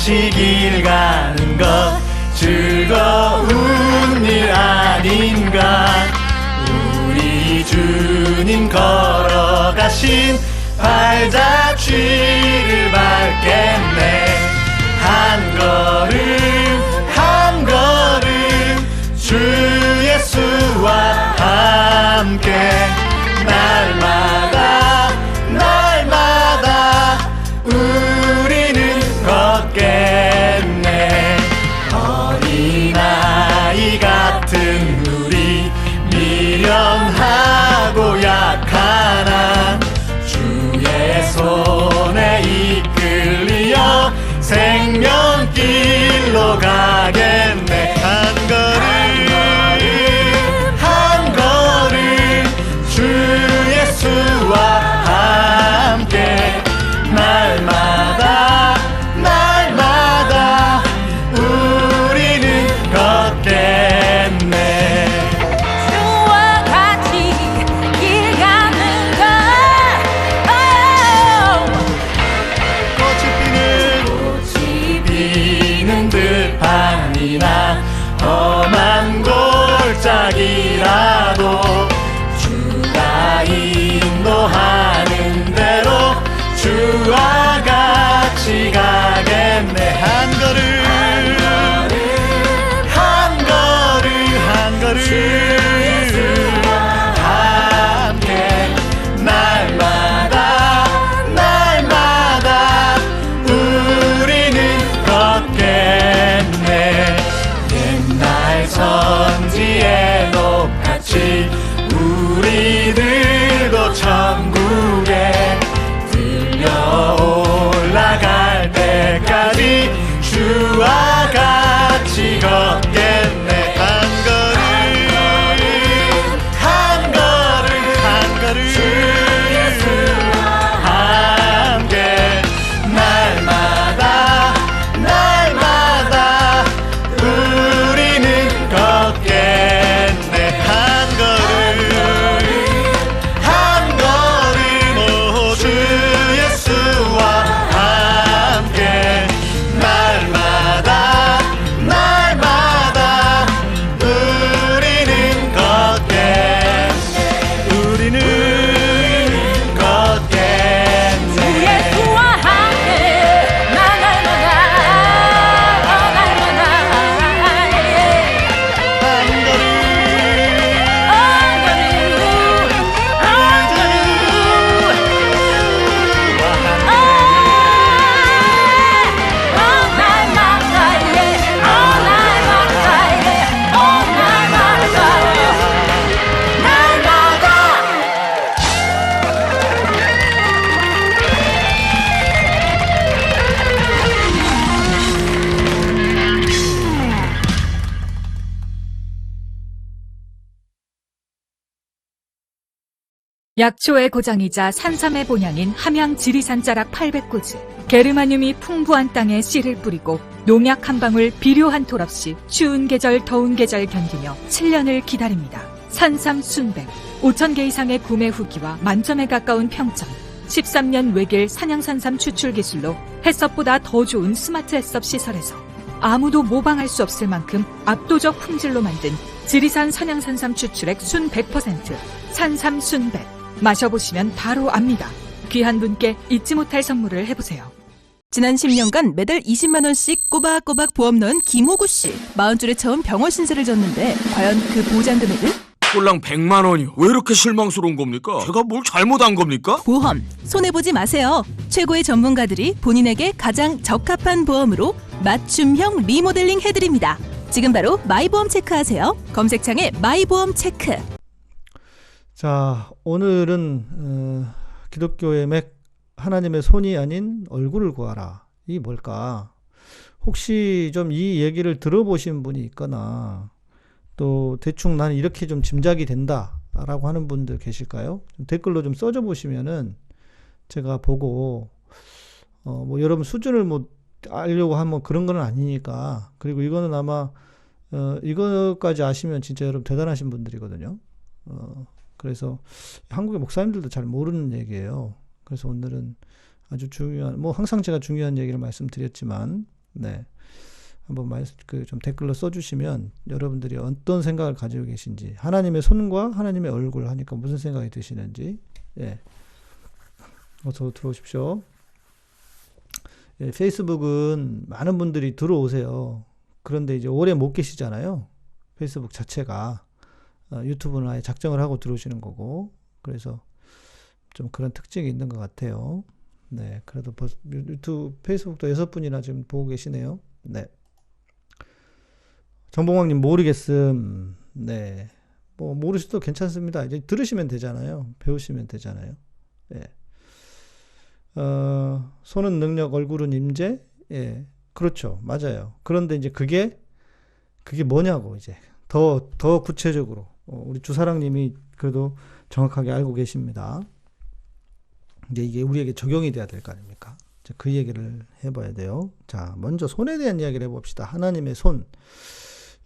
같이 길 가는 것 즐거운 일 아닌가. 우리 주님 걸어가신 발자취를 밟겠네. 한 걸음 한 걸음 주 예수와 함께 날마다 날마다 우리는 걷겠네. 어린아이 같은 우리 미련하고 약하나 주의 손에 이끌리어 생명길로 가겠네. 한 걸음 한 걸음 주 예수와 함께 날마다 날마다 우리는 걷겠네. 주와 같이 길 가는 것 꽃이 피는 들판이나 험한 골짜기라도 주가 인도하는 대로 주와 같이 가겠네. 한 걸음 한 걸음 한 걸음 함께 날마다 날마다 우리는 걷겠네. 옛날 선지의 녹같이 우리들도 천국에 들려 올라갈 때까지 주와 같이 걷겠네. 한 걸음 한 걸음 한 걸음 함께 날마다 날마다 우리는 걷겠네. 한 걸음 한 걸음 오 주 예수와 함께 날마다 날마다 우리는 걷겠네. 우리는 걷겠네. 주 예수와 함께 날마다 한 걸음 약초의 고장이자 산삼의 본향인 함양 지리산 자락 800고지. 게르마늄이 풍부한 땅에 씨를 뿌리고 농약 한 방울 비료 한 톨 없이 추운 계절 더운 계절 견디며 7년을 기다립니다. 산삼 순백 5,000개 이상의 구매 후기와 만점에 가까운 평점. 13년 외길 산양산삼 추출 기술로 햇섭보다 더 좋은 스마트 햇섭 시설에서 아무도 모방할 수 없을 만큼 압도적 품질로 만든 지리산 산양산삼 추출액 순 100% 산삼 순백. 마셔보시면 바로 압니다. 귀한 분께 잊지 못할 선물을 해보세요. 지난 10년간 매달 20만 원씩 꼬박꼬박 보험 넣은 김호구 씨. 40줄에 처음 병원 신세를 졌는데 과연 그 보장 금액은? 꼴랑 100만 원이요. 왜 이렇게 실망스러운 겁니까? 제가 뭘 잘못한 겁니까? 보험 손해보지 마세요. 최고의 전문가들이 본인에게 가장 적합한 보험으로 맞춤형 리모델링 해드립니다. 지금 바로 마이보험 체크하세요. 검색창에 마이보험 체크. 자, 오늘은 기독교의 맥 하나님의 손이 아닌 얼굴을 구하라. 이게 뭘까? 혹시 좀 이 얘기를 들어보신 분이 있거나 또 대충 나는 이렇게 좀 짐작이 된다 라고 하는 분들 계실까요? 좀 댓글로 좀 써줘 보시면은 제가 보고 뭐 여러분 수준을 뭐 알려고 하면 그런 건 아니니까. 그리고 이거는 아마 이거까지 아시면 진짜 여러분 대단하신 분들이거든요. 그래서 한국의 목사님들도 잘 모르는 얘기예요. 그래서 오늘은 아주 중요한, 뭐 항상 제가 중요한 얘기를 말씀드렸지만 네. 한번 좀 댓글로 써주시면 여러분들이 어떤 생각을 가지고 계신지, 하나님의 손과 하나님의 얼굴 하니까 무슨 생각이 드시는지, 예. 어서 들어오십시오. 예, 페이스북은 많은 분들이 들어오세요. 그런데 이제 오래 못 계시잖아요. 페이스북 자체가. 유튜브는 아예 작정을 하고 들어오시는 거고, 그래서 좀 그런 특징이 있는 것 같아요. 네, 그래도 유튜브, 페이스북도 6분이나 지금 보고 계시네요. 네. 정봉왕님 모르겠음. 네. 뭐 모르셔도 괜찮습니다. 이제 들으시면 되잖아요. 배우시면 되잖아요. 예. 손은 능력, 얼굴은 임재. 예. 그렇죠. 맞아요. 그런데 이제 그게 뭐냐고, 이제. 더 구체적으로. 우리 주사랑님이 그래도 정확하게 알고 계십니다. 이제 이게 우리에게 적용이 돼야 될 거 아닙니까? 그 얘기를 해봐야 돼요. 자, 먼저 손에 대한 이야기를 해봅시다. 하나님의 손.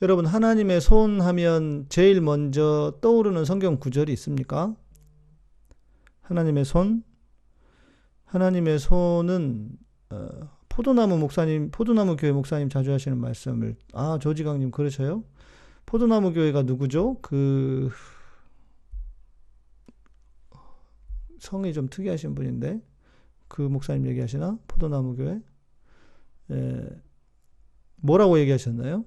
여러분, 하나님의 손 하면 제일 먼저 떠오르는 성경 구절이 있습니까? 하나님의 손. 하나님의 손은 포도나무 교회 목사님 자주 하시는 말씀을, 조지강님 그러셔요? 포도나무 교회가 누구죠? 그 성이 좀 특이하신 분인데, 그 목사님 얘기하시나? 포도나무 교회? 뭐라고 얘기하셨나요?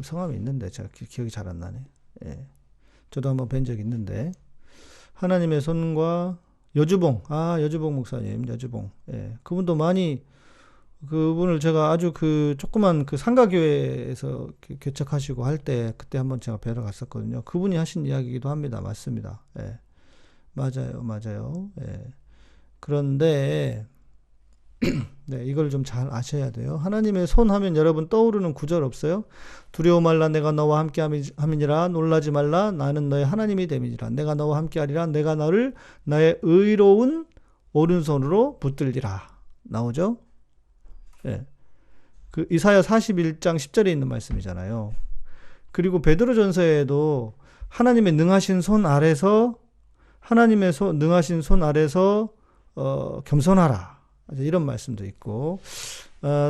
성함이 있는데 제가 기억이 잘 안 나네. 예. 저도 한번 뵌 적이 있는데, 하나님의 손과 여주봉 목사님, 여주봉. 예. 그분을 제가 아주 조그만 상가교회에서 개척하시고 할 때, 그때 한번 제가 뵈러 갔었거든요. 그분이 하신 이야기이기도 합니다. 맞습니다. 예. 맞아요. 예. 그런데, 네, 이걸 좀 잘 아셔야 돼요. 하나님의 손 하면 여러분 떠오르는 구절 없어요? 두려워 말라, 내가 너와 함께 함이니라. 놀라지 말라, 나는 너의 하나님이 됨이니라. 내가 너와 함께 하리라. 내가 너를 나의 의로운 오른손으로 붙들리라. 나오죠? 예. 그 이사야 41장 10절에 있는 말씀이잖아요. 그리고 베드로전서에도 하나님의 능하신 손 아래서 겸손하라. 이런 말씀도 있고,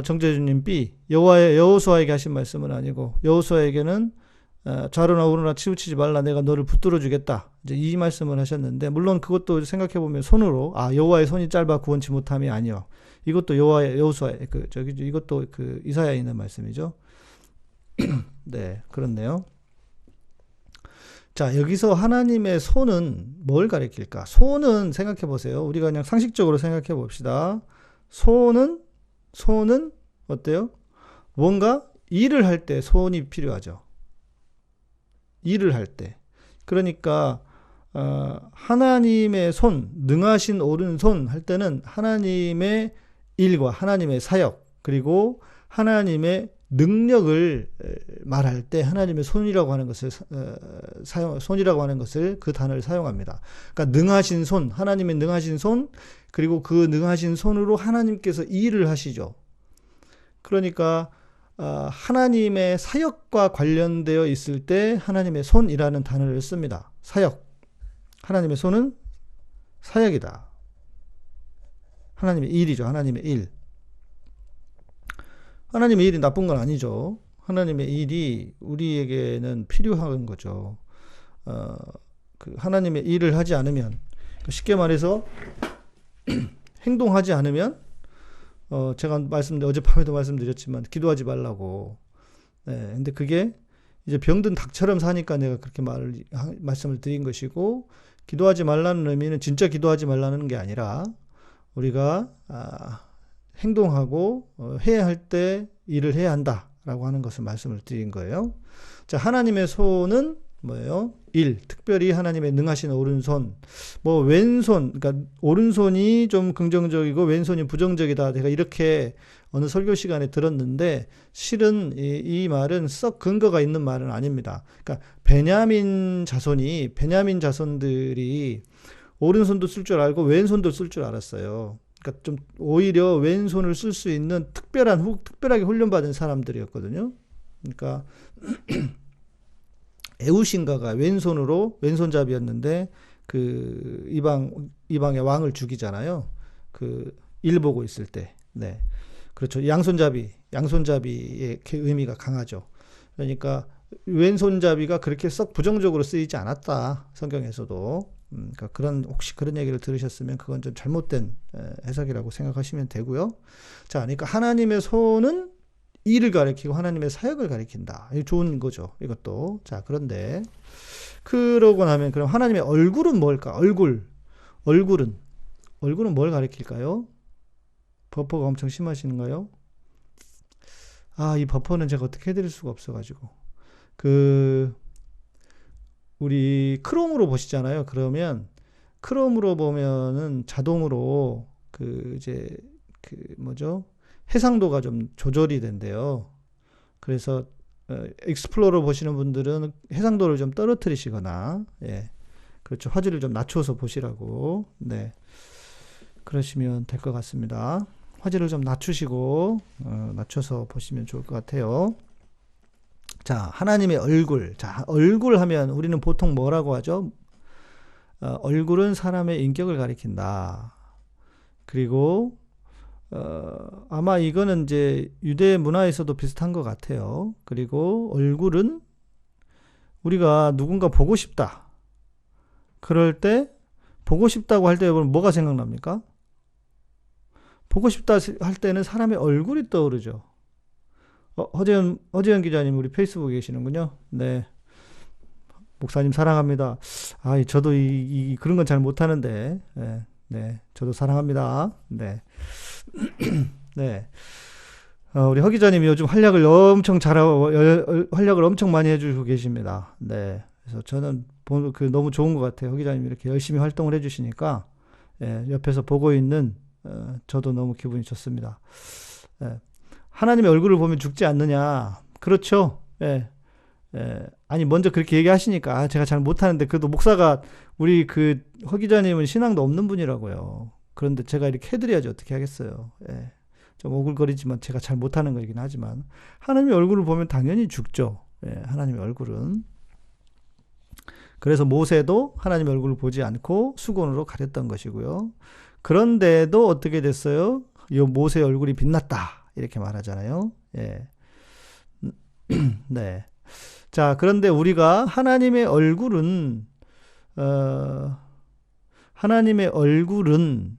정재준님 B, 여호수아에게 하신 말씀은 아니고, 여호수아에게는 좌로나 우로나 치우치지 말라, 내가 너를 붙들어 주겠다. 이제 이 말씀을 하셨는데, 물론 그것도 생각해 보면 손으로, 여호와의 손이 짧아 구원치 못함이 아니요. 이것도 여호수아의 이것도 이사야에 있는 말씀이죠. 네, 그렇네요. 자, 여기서 하나님의 손은 뭘 가리킬까? 손은 생각해 보세요. 우리가 그냥 상식적으로 생각해 봅시다. 손은 어때요? 뭔가 일을 할 때 손이 필요하죠. 일을 할 때. 그러니까 하나님의 손, 능하신 오른손 할 때는 하나님의 일과 하나님의 사역, 그리고 하나님의 능력을 말할 때 하나님의 손이라고 하는 것을 그 단어를 사용합니다. 그러니까 능하신 손, 하나님의 능하신 손, 그리고 그 능하신 손으로 하나님께서 일을 하시죠. 그러니까 하나님의 사역과 관련되어 있을 때 하나님의 손이라는 단어를 씁니다. 사역. 하나님의 손은 사역이다. 하나님의 일이죠. 하나님의 일. 하나님의 일이 나쁜 건 아니죠. 하나님의 일이 우리에게는 필요한 거죠. 하나님의 일을 하지 않으면, 쉽게 말해서 행동하지 않으면, 제가 어젯밤에도 말씀드렸지만 기도하지 말라고. 네, 근데 그게 이제 병든 닭처럼 사니까 내가 그렇게 말씀을 드린 것이고, 기도하지 말라는 의미는 진짜 기도하지 말라는 게 아니라 우리가 행동하고 해야 할 때 일을 해야 한다라고 하는 것을 말씀을 드린 거예요. 자, 하나님의 손은 뭐예요? 일, 특별히 하나님의 능하신 오른손, 왼손, 그러니까 오른손이 좀 긍정적이고 왼손이 부정적이다. 제가 이렇게 어느 설교 시간에 들었는데, 실은 이 말은 썩 근거가 있는 말은 아닙니다. 그러니까 베냐민 자손들이 오른손도 쓸 줄 알고 왼손도 쓸 줄 알았어요. 그러니까 좀 오히려 왼손을 쓸 수 있는 특별하게 훈련받은 사람들이었거든요. 그러니까 에우신가가 왼손잡이였는데 이방의 왕을 죽이잖아요. 일 보고 있을 때. 네. 그렇죠. 양손잡이의 그 의미가 강하죠. 그러니까 왼손잡이가 그렇게 썩 부정적으로 쓰이지 않았다. 성경에서도. 그러니까 혹시 그런 얘기를 들으셨으면 그건 좀 잘못된 해석이라고 생각하시면 되고요. 자, 그러니까 하나님의 손은 일을 가리키고 하나님의 사역을 가리킨다. 이거 좋은 거죠. 이것도. 자, 그런데 그러고 나면 그럼 하나님의 얼굴은 뭘까? 얼굴은 뭘 가리킬까요? 버퍼가 엄청 심하시는가요? 이 버퍼는 제가 어떻게 해드릴 수가 없어가지고. 우리 크롬으로 보시잖아요. 그러면 크롬으로 보면은 자동으로 해상도가 좀 조절이 된대요. 그래서 익스플로러 보시는 분들은 해상도를 좀 떨어뜨리시거나, 예, 그렇죠. 화질을 좀 낮춰서 보시라고, 네, 그러시면 될 것 같습니다. 화질을 좀 낮추시고 낮춰서 보시면 좋을 것 같아요. 자, 하나님의 얼굴. 자, 얼굴 하면 우리는 보통 뭐라고 하죠? 얼굴은 사람의 인격을 가리킨다. 그리고 아마 이거는 이제 유대 문화에서도 비슷한 것 같아요. 그리고 얼굴은 우리가 누군가 보고 싶다. 그럴 때 보고 싶다고 할 때 여러분 뭐가 생각납니까? 보고 싶다 할 때는 사람의 얼굴이 떠오르죠. 허재현 기자님 우리 페이스북에 계시는군요. 네. 목사님 사랑합니다. 저도 그런 건 잘 못하는데, 네, 저도 사랑합니다. 네. 네. 우리 허 기자님이 요즘 활약을 엄청 잘하고, 활약을 엄청 많이 해주고 계십니다. 네. 그래서 저는 너무 좋은 것 같아요. 허 기자님이 이렇게 열심히 활동을 해주시니까, 예, 옆에서 보고 있는, 저도 너무 기분이 좋습니다. 예. 하나님의 얼굴을 보면 죽지 않느냐. 그렇죠. 예. 예. 아니, 먼저 그렇게 얘기하시니까, 제가 잘 못하는데, 그래도 목사가, 우리 허 기자님은 신앙도 없는 분이라고요. 그런데 제가 이렇게 해드려야지 어떻게 하겠어요. 예. 좀 오글거리지만 제가 잘 못하는 거이긴 하지만, 하나님의 얼굴을 보면 당연히 죽죠. 예. 하나님의 얼굴은. 그래서 모세도 하나님의 얼굴을 보지 않고 수건으로 가렸던 것이고요. 그런데도 어떻게 됐어요? 이 모세의 얼굴이 빛났다. 이렇게 말하잖아요. 예. 네. 자, 그런데 우리가 하나님의 얼굴은 하나님의 얼굴은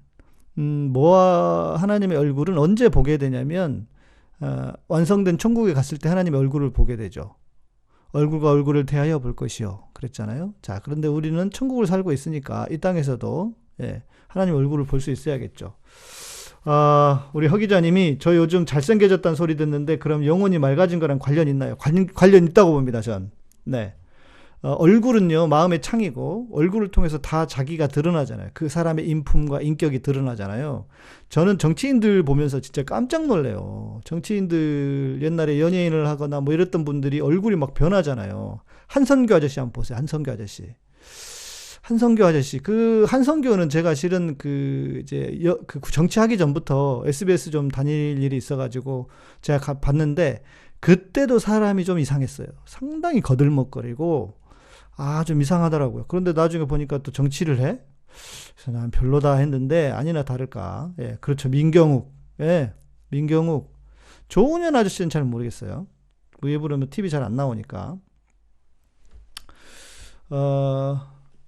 언제 보게 되냐면 완성된 천국에 갔을 때 하나님의 얼굴을 보게 되죠. 얼굴과 얼굴을 대하여 볼 것이요. 그랬잖아요. 자, 그런데 우리는 천국을 살고 있으니까 이 땅에서도, 예, 하나님의 얼굴을 볼 수 있어야겠죠. 우리 허 기자님이 저 요즘 잘생겨졌다는 소리 듣는데 그럼 영혼이 맑아진 거랑 관련 있나요? 관련 있다고 봅니다, 전. 네. 얼굴은요, 마음의 창이고, 얼굴을 통해서 다 자기가 드러나잖아요. 그 사람의 인품과 인격이 드러나잖아요. 저는 정치인들 보면서 진짜 깜짝 놀래요. 정치인들 옛날에 연예인을 하거나 뭐 이랬던 분들이 얼굴이 막 변하잖아요. 한선교 아저씨 한번 보세요. 한선교 아저씨. 한선교는 제가 실은 정치하기 전부터 SBS 좀 다닐 일이 있어가지고 제가 봤는데, 그때도 사람이 좀 이상했어요. 상당히 거들먹거리고, 좀 이상하더라고요. 그런데 나중에 보니까 또 정치를 해? 그래서 난 별로다 했는데, 아니나 다를까. 예, 그렇죠. 민경욱. 예, 민경욱. 조은현 아저씨는 잘 모르겠어요. 왜 부르면 TV 잘 안 나오니까.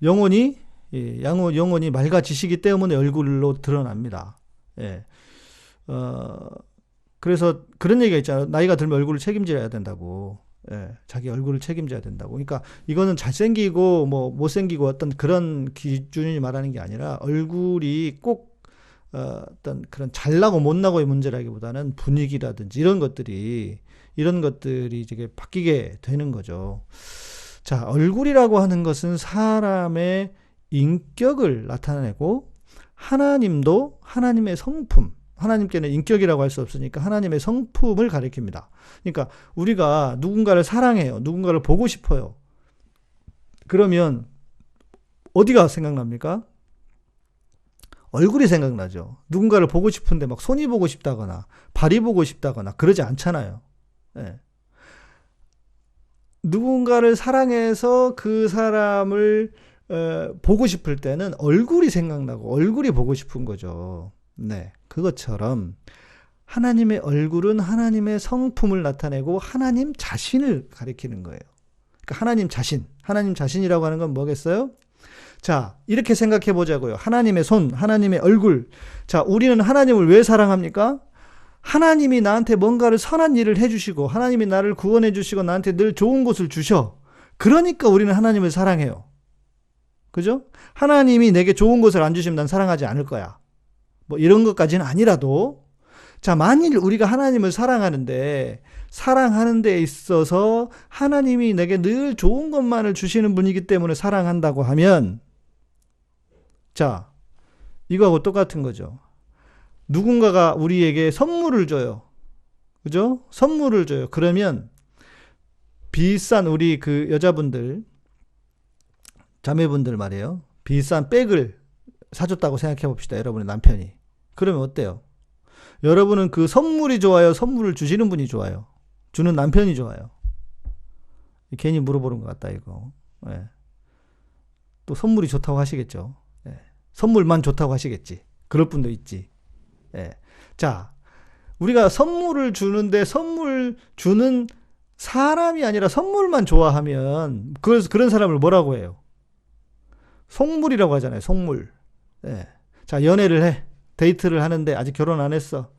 영혼이 맑아지시기 때문에 얼굴로 드러납니다. 예. 그래서 그런 얘기가 있잖아요. 나이가 들면 얼굴을 책임져야 된다고. 예, 자기 얼굴을 책임져야 된다고. 그러니까 이거는 잘생기고 뭐 못생기고 어떤 그런 기준이 말하는 게 아니라 얼굴이 꼭 어떤 그런 잘나고 못나고의 문제라기보다는 분위기라든지 이런 것들이 이제 바뀌게 되는 거죠. 자, 얼굴이라고 하는 것은 사람의 인격을 나타내고, 하나님도 하나님의 성품, 하나님께는 인격이라고 할 수 없으니까 하나님의 성품을 가리킵니다. 그러니까 우리가 누군가를 사랑해요. 누군가를 보고 싶어요. 그러면 어디가 생각납니까? 얼굴이 생각나죠. 누군가를 보고 싶은데 막 손이 보고 싶다거나 발이 보고 싶다거나 그러지 않잖아요. 네. 누군가를 사랑해서 그 사람을 보고 싶을 때는 얼굴이 생각나고 얼굴이 보고 싶은 거죠. 네, 그것처럼 하나님의 얼굴은 하나님의 성품을 나타내고 하나님 자신을 가리키는 거예요. 그러니까 하나님 자신이라고 하는 건 뭐겠어요? 자, 이렇게 생각해 보자고요. 하나님의 손, 하나님의 얼굴. 자, 우리는 하나님을 왜 사랑합니까? 하나님이 나한테 뭔가를 선한 일을 해주시고 하나님이 나를 구원해 주시고 나한테 늘 좋은 것을 주셔. 그러니까 우리는 하나님을 사랑해요. 그죠? 하나님이 내게 좋은 것을 안 주시면 난 사랑하지 않을 거야. 뭐 이런 것까지는 아니라도, 자, 만일 우리가 하나님을 사랑하는데 데 있어서 하나님이 내게 늘 좋은 것만을 주시는 분이기 때문에 사랑한다고 하면, 자, 이거하고 똑같은 거죠. 누군가가 우리에게 선물을 줘요. 그죠? 선물을 줘요. 그러면 비싼 우리 그 여자분들, 자매분들 말이에요. 비싼 백을 사줬다고 생각해 봅시다. 여러분의 남편이. 그러면 어때요? 여러분은 그 선물이 좋아요? 선물을 주시는 분이 좋아요? 주는 남편이 좋아요? 괜히 물어보는 것 같다, 이거. 예. 또 선물이 좋다고 하시겠죠. 예. 선물만 좋다고 하시겠지. 그럴 분도 있지. 예. 자, 우리가 선물을 주는데 선물 주는 사람이 아니라 선물만 좋아하면 그런 사람을 뭐라고 해요? 속물이라고 하잖아요. 속물. 예. 자, 연애를 해. 데이트를 하는데 아직 결혼 안 했어.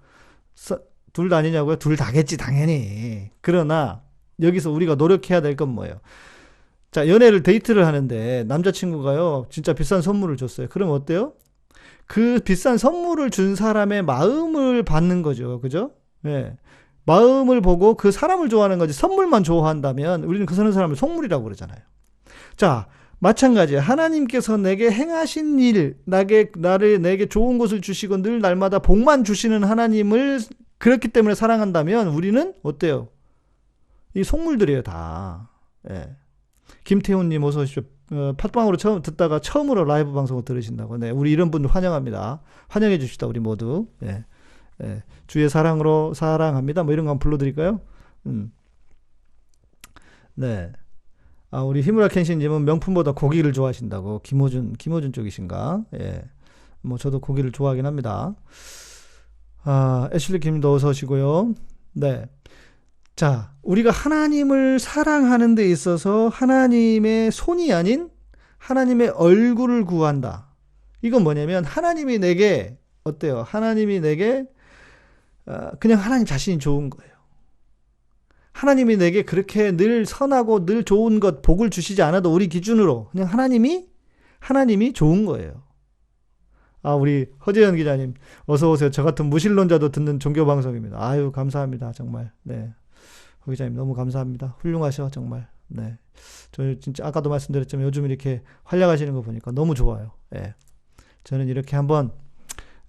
둘 다 아니냐고요? 둘 다겠지, 당연히. 그러나 여기서 우리가 노력해야 될 건 뭐예요? 자, 연애를 데이트를 하는데 남자친구가요, 진짜 비싼 선물을 줬어요. 그럼 어때요? 그 비싼 선물을 준 사람의 마음을 받는 거죠. 그죠? 예. 마음을 보고 그 사람을 좋아하는 거지, 선물만 좋아한다면 우리는 그 사람을 속물이라고 그러잖아요. 자, 마찬가지예요. 하나님께서 내게 행하신 일, 내게 좋은 것을 주시고 늘 날마다 복만 주시는 하나님을 그렇기 때문에 사랑한다면 우리는 어때요? 이 속물들이에요, 다. 예. 김태훈님 어서 오십시오. 팟빵으로 처음 듣다가 처음으로 라이브 방송을 들으신다고. 네, 우리 이런 분들 환영합니다. 환영해 주시다, 우리 모두. 예. 예. 주의 사랑으로 사랑합니다. 뭐 이런 거 한번 불러드릴까요? 네. 아, 우리 히무라 켄신님은 명품보다 고기를 좋아하신다고. 김호준 쪽이신가? 예. 뭐 저도 고기를 좋아하긴 합니다. 아, 애슐리 김도 어서 오시고요. 네. 자, 우리가 하나님을 사랑하는 데 있어서 하나님의 손이 아닌 하나님의 얼굴을 구한다. 이건 뭐냐면 하나님이 내게 어때요? 하나님이 내게 그냥 하나님 자신이 좋은 거예요. 하나님이 내게 그렇게 늘 선하고 늘 좋은 것, 복을 주시지 않아도 우리 기준으로 그냥 하나님이 좋은 거예요. 아, 우리 허재현 기자님 어서 오세요. 저 같은 무신론자도 듣는 종교 방송입니다. 아유, 감사합니다. 정말. 네. 허 기자님 너무 감사합니다. 훌륭하셔, 정말. 네. 저 진짜 아까도 말씀드렸지만 요즘 이렇게 활약하시는 거 보니까 너무 좋아요. 예. 저는 이렇게 한번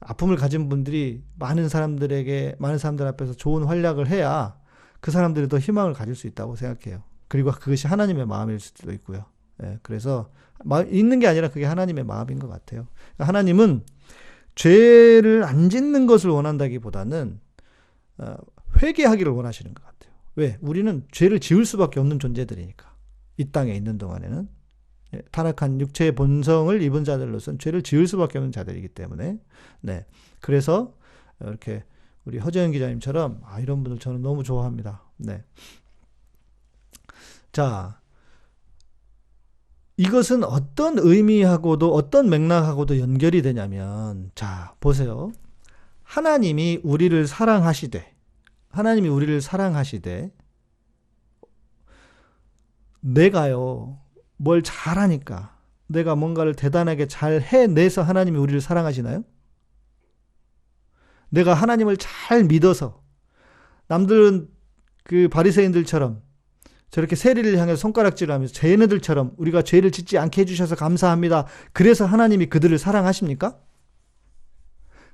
아픔을 가진 분들이 많은 사람들 앞에서 좋은 활약을 해야 그 사람들이 더 희망을 가질 수 있다고 생각해요. 그리고 그것이 하나님의 마음일 수도 있고요. 예, 그래서 있는 게 아니라 그게 하나님의 마음인 것 같아요. 하나님은 죄를 안 짓는 것을 원한다기보다는 회개하기를 원하시는 것 같아요. 왜? 우리는 죄를 지을 수밖에 없는 존재들이니까. 이 땅에 있는 동안에는 타락한 육체의 본성을 입은 자들로서는 죄를 지을 수밖에 없는 자들이기 때문에, 네. 그래서 이렇게 우리 허재현 기자님처럼 이런 분들 저는 너무 좋아합니다. 네. 자, 이것은 어떤 의미하고도 어떤 맥락하고도 연결이 되냐면, 자, 보세요. 하나님이 우리를 사랑하시되 내가요 뭘 잘하니까, 내가 뭔가를 대단하게 잘 해내서 하나님이 우리를 사랑하시나요? 내가 하나님을 잘 믿어서, 남들은 그 바리새인들처럼 저렇게 세리를 향해서 손가락질을 하면서 쟤네들처럼 우리가 죄를 짓지 않게 해주셔서 감사합니다, 그래서 하나님이 그들을 사랑하십니까?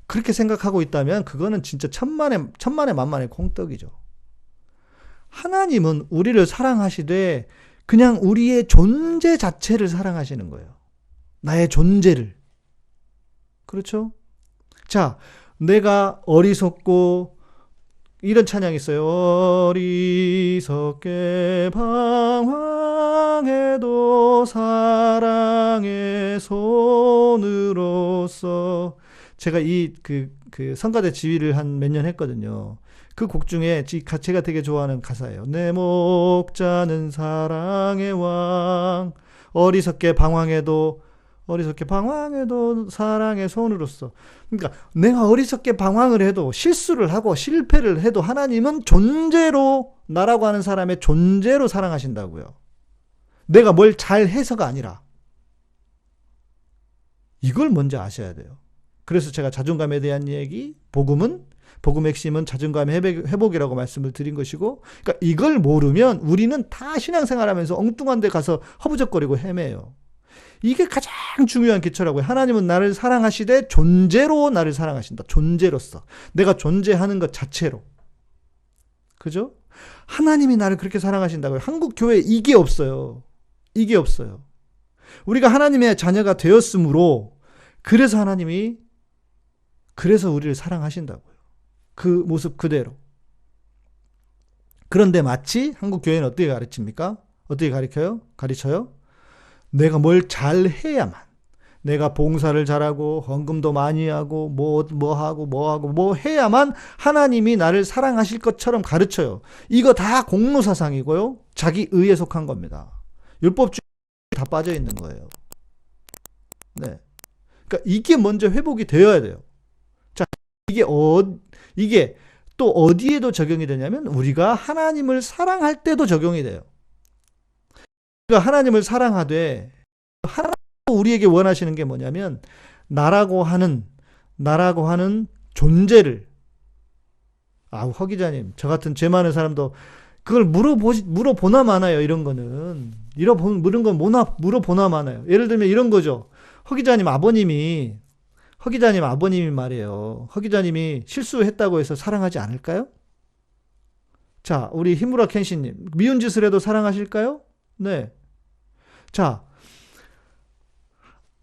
그렇게 생각하고 있다면 그거는 진짜 천만의 만만의 콩떡이죠. 하나님은 우리를 사랑하시되 그냥 우리의 존재 자체를 사랑하시는 거예요. 나의 존재를. 그렇죠? 자, 내가 어리석고, 이런 찬양이 있어요. 어리석게 방황해도 사랑의 손으로서. 제가 그 성가대 지휘를 한 몇 년 했거든요. 그 곡 중에 제가 되게 좋아하는 가사예요. 내 목자는 사랑의 왕 어리석게 방황해도 사랑의 손으로써. 그러니까 내가 어리석게 방황을 해도 실수를 하고 실패를 해도 하나님은 존재로 나라고 하는 사람의 존재로 사랑하신다고요. 내가 뭘 잘해서가 아니라. 이걸 먼저 아셔야 돼요. 그래서 제가 자존감에 대한 얘기, 복음의 핵심은 자존감 회복이라고 말씀을 드린 것이고, 그러니까 이걸 모르면 우리는 다 신앙생활하면서 엉뚱한 데 가서 허부적거리고 헤매요. 이게 가장 중요한 기초라고요. 하나님은 나를 사랑하시되 존재로 나를 사랑하신다. 존재로서. 내가 존재하는 것 자체로. 그죠? 하나님이 나를 그렇게 사랑하신다고요. 한국 교회에 이게 없어요. 이게 없어요. 우리가 하나님의 자녀가 되었으므로 그래서 하나님이 그래서 우리를 사랑하신다고요. 그 모습 그대로. 그런데 마치 한국 교회는 어떻게 가르칩니까? 어떻게 가르쳐요? 내가 뭘 잘해야만, 내가 봉사를 잘하고 헌금도 많이 하고 뭐 해야만 하나님이 나를 사랑하실 것처럼 가르쳐요. 이거 다 공로사상이고요. 자기 의에 속한 겁니다. 율법주의 다 빠져 있는 거예요. 네. 그러니까 이게 먼저 회복이 되어야 돼요. 자, 이게 또 어디에도 적용이 되냐면 우리가 하나님을 사랑할 때도 적용이 돼요. 우리가 하나님을 사랑하되 하나님 우리에게 원하시는 게 뭐냐면 나라고 하는 존재를 허 기자님 저 같은 죄 많은 사람도 그걸 물어보나 마나요. 이런 거는 이런 건 물어보나 마나요. 예를 들면 이런 거죠. 허 기자님 아버님이 말이에요. 허 기자님이 실수했다고 해서 사랑하지 않을까요? 자, 우리 히무라 켄시님 미운 짓을 해도 사랑하실까요? 네. 자,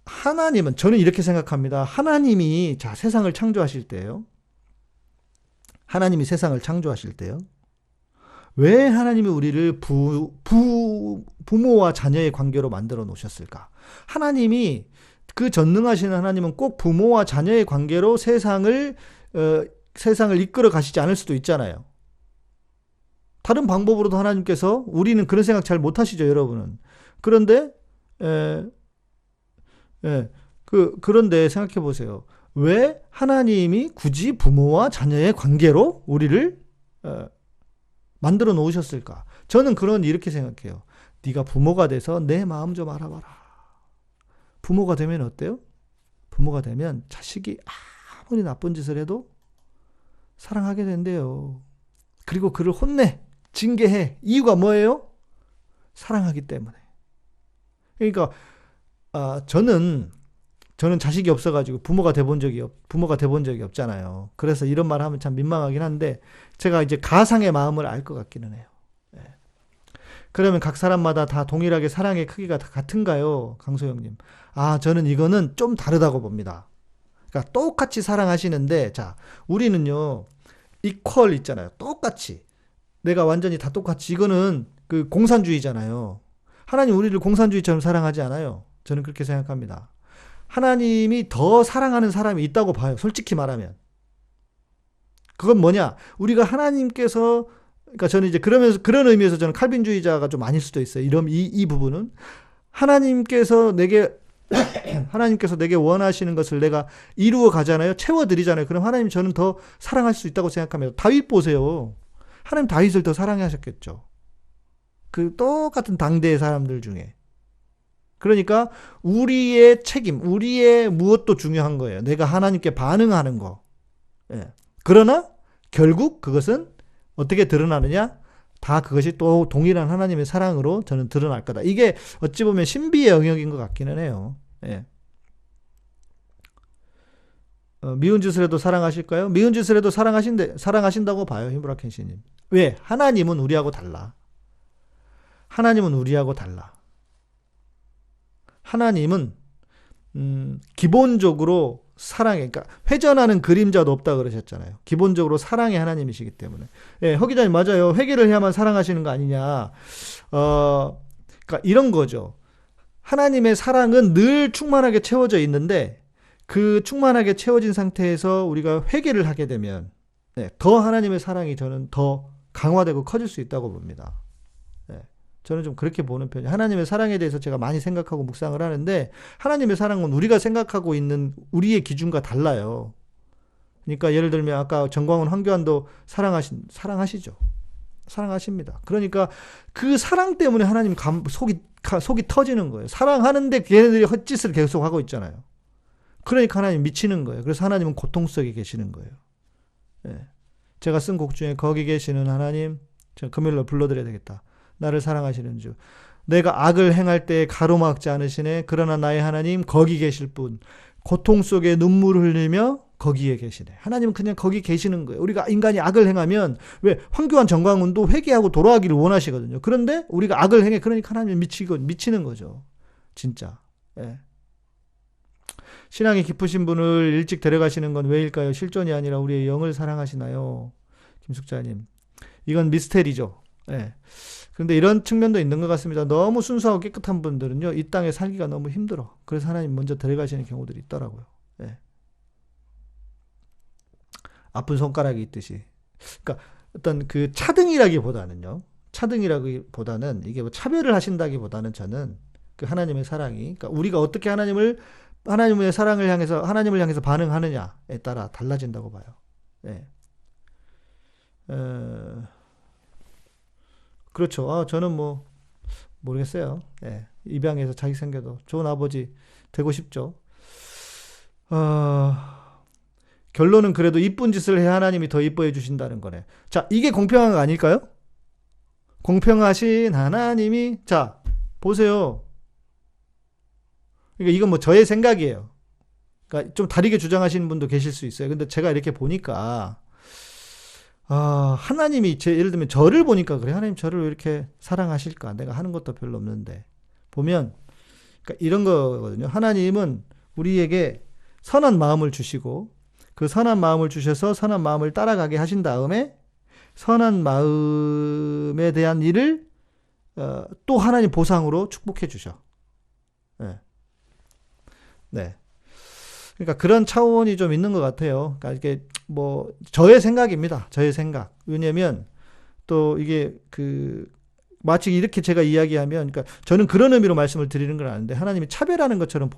하나님은 저는 이렇게 생각합니다. 하나님이 세상을 창조하실 때요. 왜 하나님이 우리를 부모와 자녀의 관계로 만들어 놓으셨을까? 하나님이 그 전능하신 하나님은 꼭 부모와 자녀의 관계로 세상을 이끌어 가시지 않을 수도 있잖아요. 다른 방법으로도 하나님께서 우리는 그런 생각 잘 못하시죠, 여러분은. 그런데 그런데 생각해 보세요. 왜 하나님이 굳이 부모와 자녀의 관계로 우리를 만들어 놓으셨을까? 저는 이렇게 생각해요. 네가 부모가 돼서 내 마음 좀 알아봐라. 부모가 되면 어때요? 부모가 되면 자식이 아무리 나쁜 짓을 해도 사랑하게 된대요. 그리고 그를 혼내, 징계해. 이유가 뭐예요? 사랑하기 때문에. 그러니까 저는 자식이 없어가지고 부모가 돼본 적이 없잖아요. 그래서 이런 말 하면 참 민망하긴 한데 제가 이제 가상의 마음을 알 것 같기는 해요. 그러면 각 사람마다 다 동일하게 사랑의 크기가 다 같은가요? 강소영님. 저는 이거는 좀 다르다고 봅니다. 그러니까 똑같이 사랑하시는데, 우리는요, 이퀄 있잖아요. 똑같이. 내가 완전히 다 똑같이. 이거는 그 공산주의잖아요. 하나님 우리를 공산주의처럼 사랑하지 않아요. 저는 그렇게 생각합니다. 하나님이 더 사랑하는 사람이 있다고 봐요. 솔직히 말하면. 그건 뭐냐? 우리가 하나님께서 그러니까 저는 이제 그런 의미에서 저는 칼빈주의자가 좀 아닐 수도 있어요. 이 부분은 하나님께서 내게 원하시는 것을 내가 이루어 가잖아요. 채워 드리잖아요. 그럼 하나님 저는 더 사랑할 수 있다고 생각합니다. 다윗 보세요. 하나님 다윗을 더 사랑하셨겠죠. 그 똑같은 당대의 사람들 중에. 그러니까 우리의 책임, 우리의 무엇도 중요한 거예요. 내가 하나님께 반응하는 거. 그러나 결국 그것은 어떻게 드러나느냐? 다 그것이 또 동일한 하나님의 사랑으로 저는 드러날 거다. 이게 어찌 보면 신비의 영역인 것 같기는 해요. 미운 짓을 해도 사랑하실까요? 미운 짓을 해도 사랑하신다고 봐요. 히브라켄시님. 왜? 하나님은 우리하고 달라. 하나님은 기본적으로 사랑해. 그러니까 회전하는 그림자도 없다 그러셨잖아요. 기본적으로 사랑의 하나님이시기 때문에. 허 기자님 맞아요. 회개를 해야만 사랑하시는 거 아니냐. 그러니까 이런 거죠. 하나님의 사랑은 늘 충만하게 채워져 있는데 그 충만하게 채워진 상태에서 우리가 회개를 하게 되면 더 하나님의 사랑이 저는 더 강화되고 커질 수 있다고 봅니다. 저는 좀 그렇게 보는 편이에요. 하나님의 사랑에 대해서 제가 많이 생각하고 묵상을 하는데 하나님의 사랑은 우리가 생각하고 있는 우리의 기준과 달라요. 그러니까 예를 들면 아까 정광훈 황교안도 사랑하시죠. 사랑하십니다. 그러니까 그 사랑 때문에 하나님 속이 터지는 거예요. 사랑하는데 걔네들이 헛짓을 계속 하고 있잖아요. 그러니까 하나님 미치는 거예요. 그래서 하나님은 고통 속에 계시는 거예요. 제가 쓴 곡 중에 거기 계시는 하나님, 제가 금요일날 불러드려야 되겠다. 나를 사랑하시는 주. 내가 악을 행할 때 가로막지 않으시네. 그러나 나의 하나님 거기 계실 분. 고통 속에 눈물을 흘리며 거기에 계시네. 하나님은 그냥 거기 계시는 거예요. 우리가 인간이 악을 행하면 왜 황교안 정광훈도 회개하고 돌아가기를 원하시거든요. 그런데 우리가 악을 행해. 그러니까 하나님은 미치는 거죠. 진짜. 신앙이 깊으신 분을 일찍 데려가시는 건 왜일까요? 실존이 아니라 우리의 영을 사랑하시나요? 김숙자님. 이건 미스테리죠. 그런데 이런 측면도 있는 것 같습니다. 너무 순수하고 깨끗한 분들은요, 이 땅에 살기가 너무 힘들어. 그래서 하나님 먼저 데려가시는 경우들이 있더라고요. 아픈 손가락이 있듯이. 그러니까 어떤 그 차등이라기보다는 이게 뭐 차별을 하신다기보다는 저는 그 하나님의 사랑이, 그러니까 우리가 어떻게 하나님의 사랑을 하나님을 향해서 반응하느냐에 따라 달라진다고 봐요. 그렇죠. 저는 뭐 모르겠어요. 입양해서 자기 생겨도 좋은 아버지 되고 싶죠. 결론은 그래도 이쁜 짓을 해 하나님이 더 이뻐해 주신다는 거네. 자, 이게 공평한 거 아닐까요? 공평하신 하나님이, 자, 보세요. 그러니까 이건 뭐 저의 생각이에요. 그러니까 좀 다르게 주장하시는 분도 계실 수 있어요. 근데 제가 이렇게 보니까 하나님이 예를 들면 저를 보니까 그래. 하나님 저를 왜 이렇게 사랑하실까? 내가 하는 것도 별로 없는데. 보면 그러니까 이런 거거든요. 하나님은 우리에게 선한 마음을 주시고 그 선한 마음을 주셔서 선한 마음을 따라가게 하신 다음에 선한 마음에 대한 일을 또 하나님 보상으로 축복해 주셔. 그러니까 그런 차원이 좀 있는 것 같아요. 그러니까 이게 뭐 저의 생각입니다. 저의 생각. 왜냐면 또 이게 마치 이렇게 제가 이야기하면, 그러니까 저는 그런 의미로 말씀을 드리는 건 아닌데 하나님이 차별하는 것처럼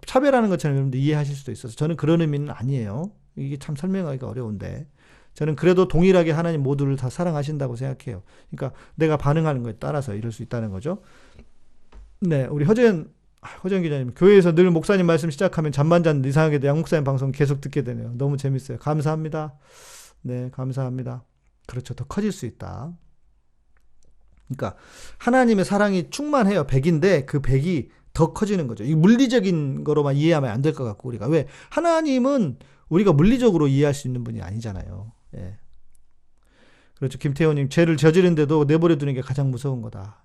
차별하는 것처럼 여러분들 이해하실 수도 있어서 저는 그런 의미는 아니에요. 이게 참 설명하기가 어려운데 저는 그래도 동일하게 하나님 모두를 다 사랑하신다고 생각해요. 그러니까 내가 반응하는 거에 따라서 이럴 수 있다는 거죠. 우리 허재현 기자님, 교회에서 늘 목사님 말씀 시작하면 잠만 잤는데 이상하게도 양 목사님 방송 계속 듣게 되네요. 너무 재밌어요. 감사합니다. 감사합니다. 그렇죠. 더 커질 수 있다. 그러니까 하나님의 사랑이 충만해요. 100인데 그 100이 더 커지는 거죠. 이 물리적인 거로만 이해하면 안 될 것 같고, 우리가 왜 하나님은 우리가 물리적으로 이해할 수 있는 분이 아니잖아요. 그렇죠. 김태호님, 죄를 저지른데도 내버려 두는 게 가장 무서운 거다.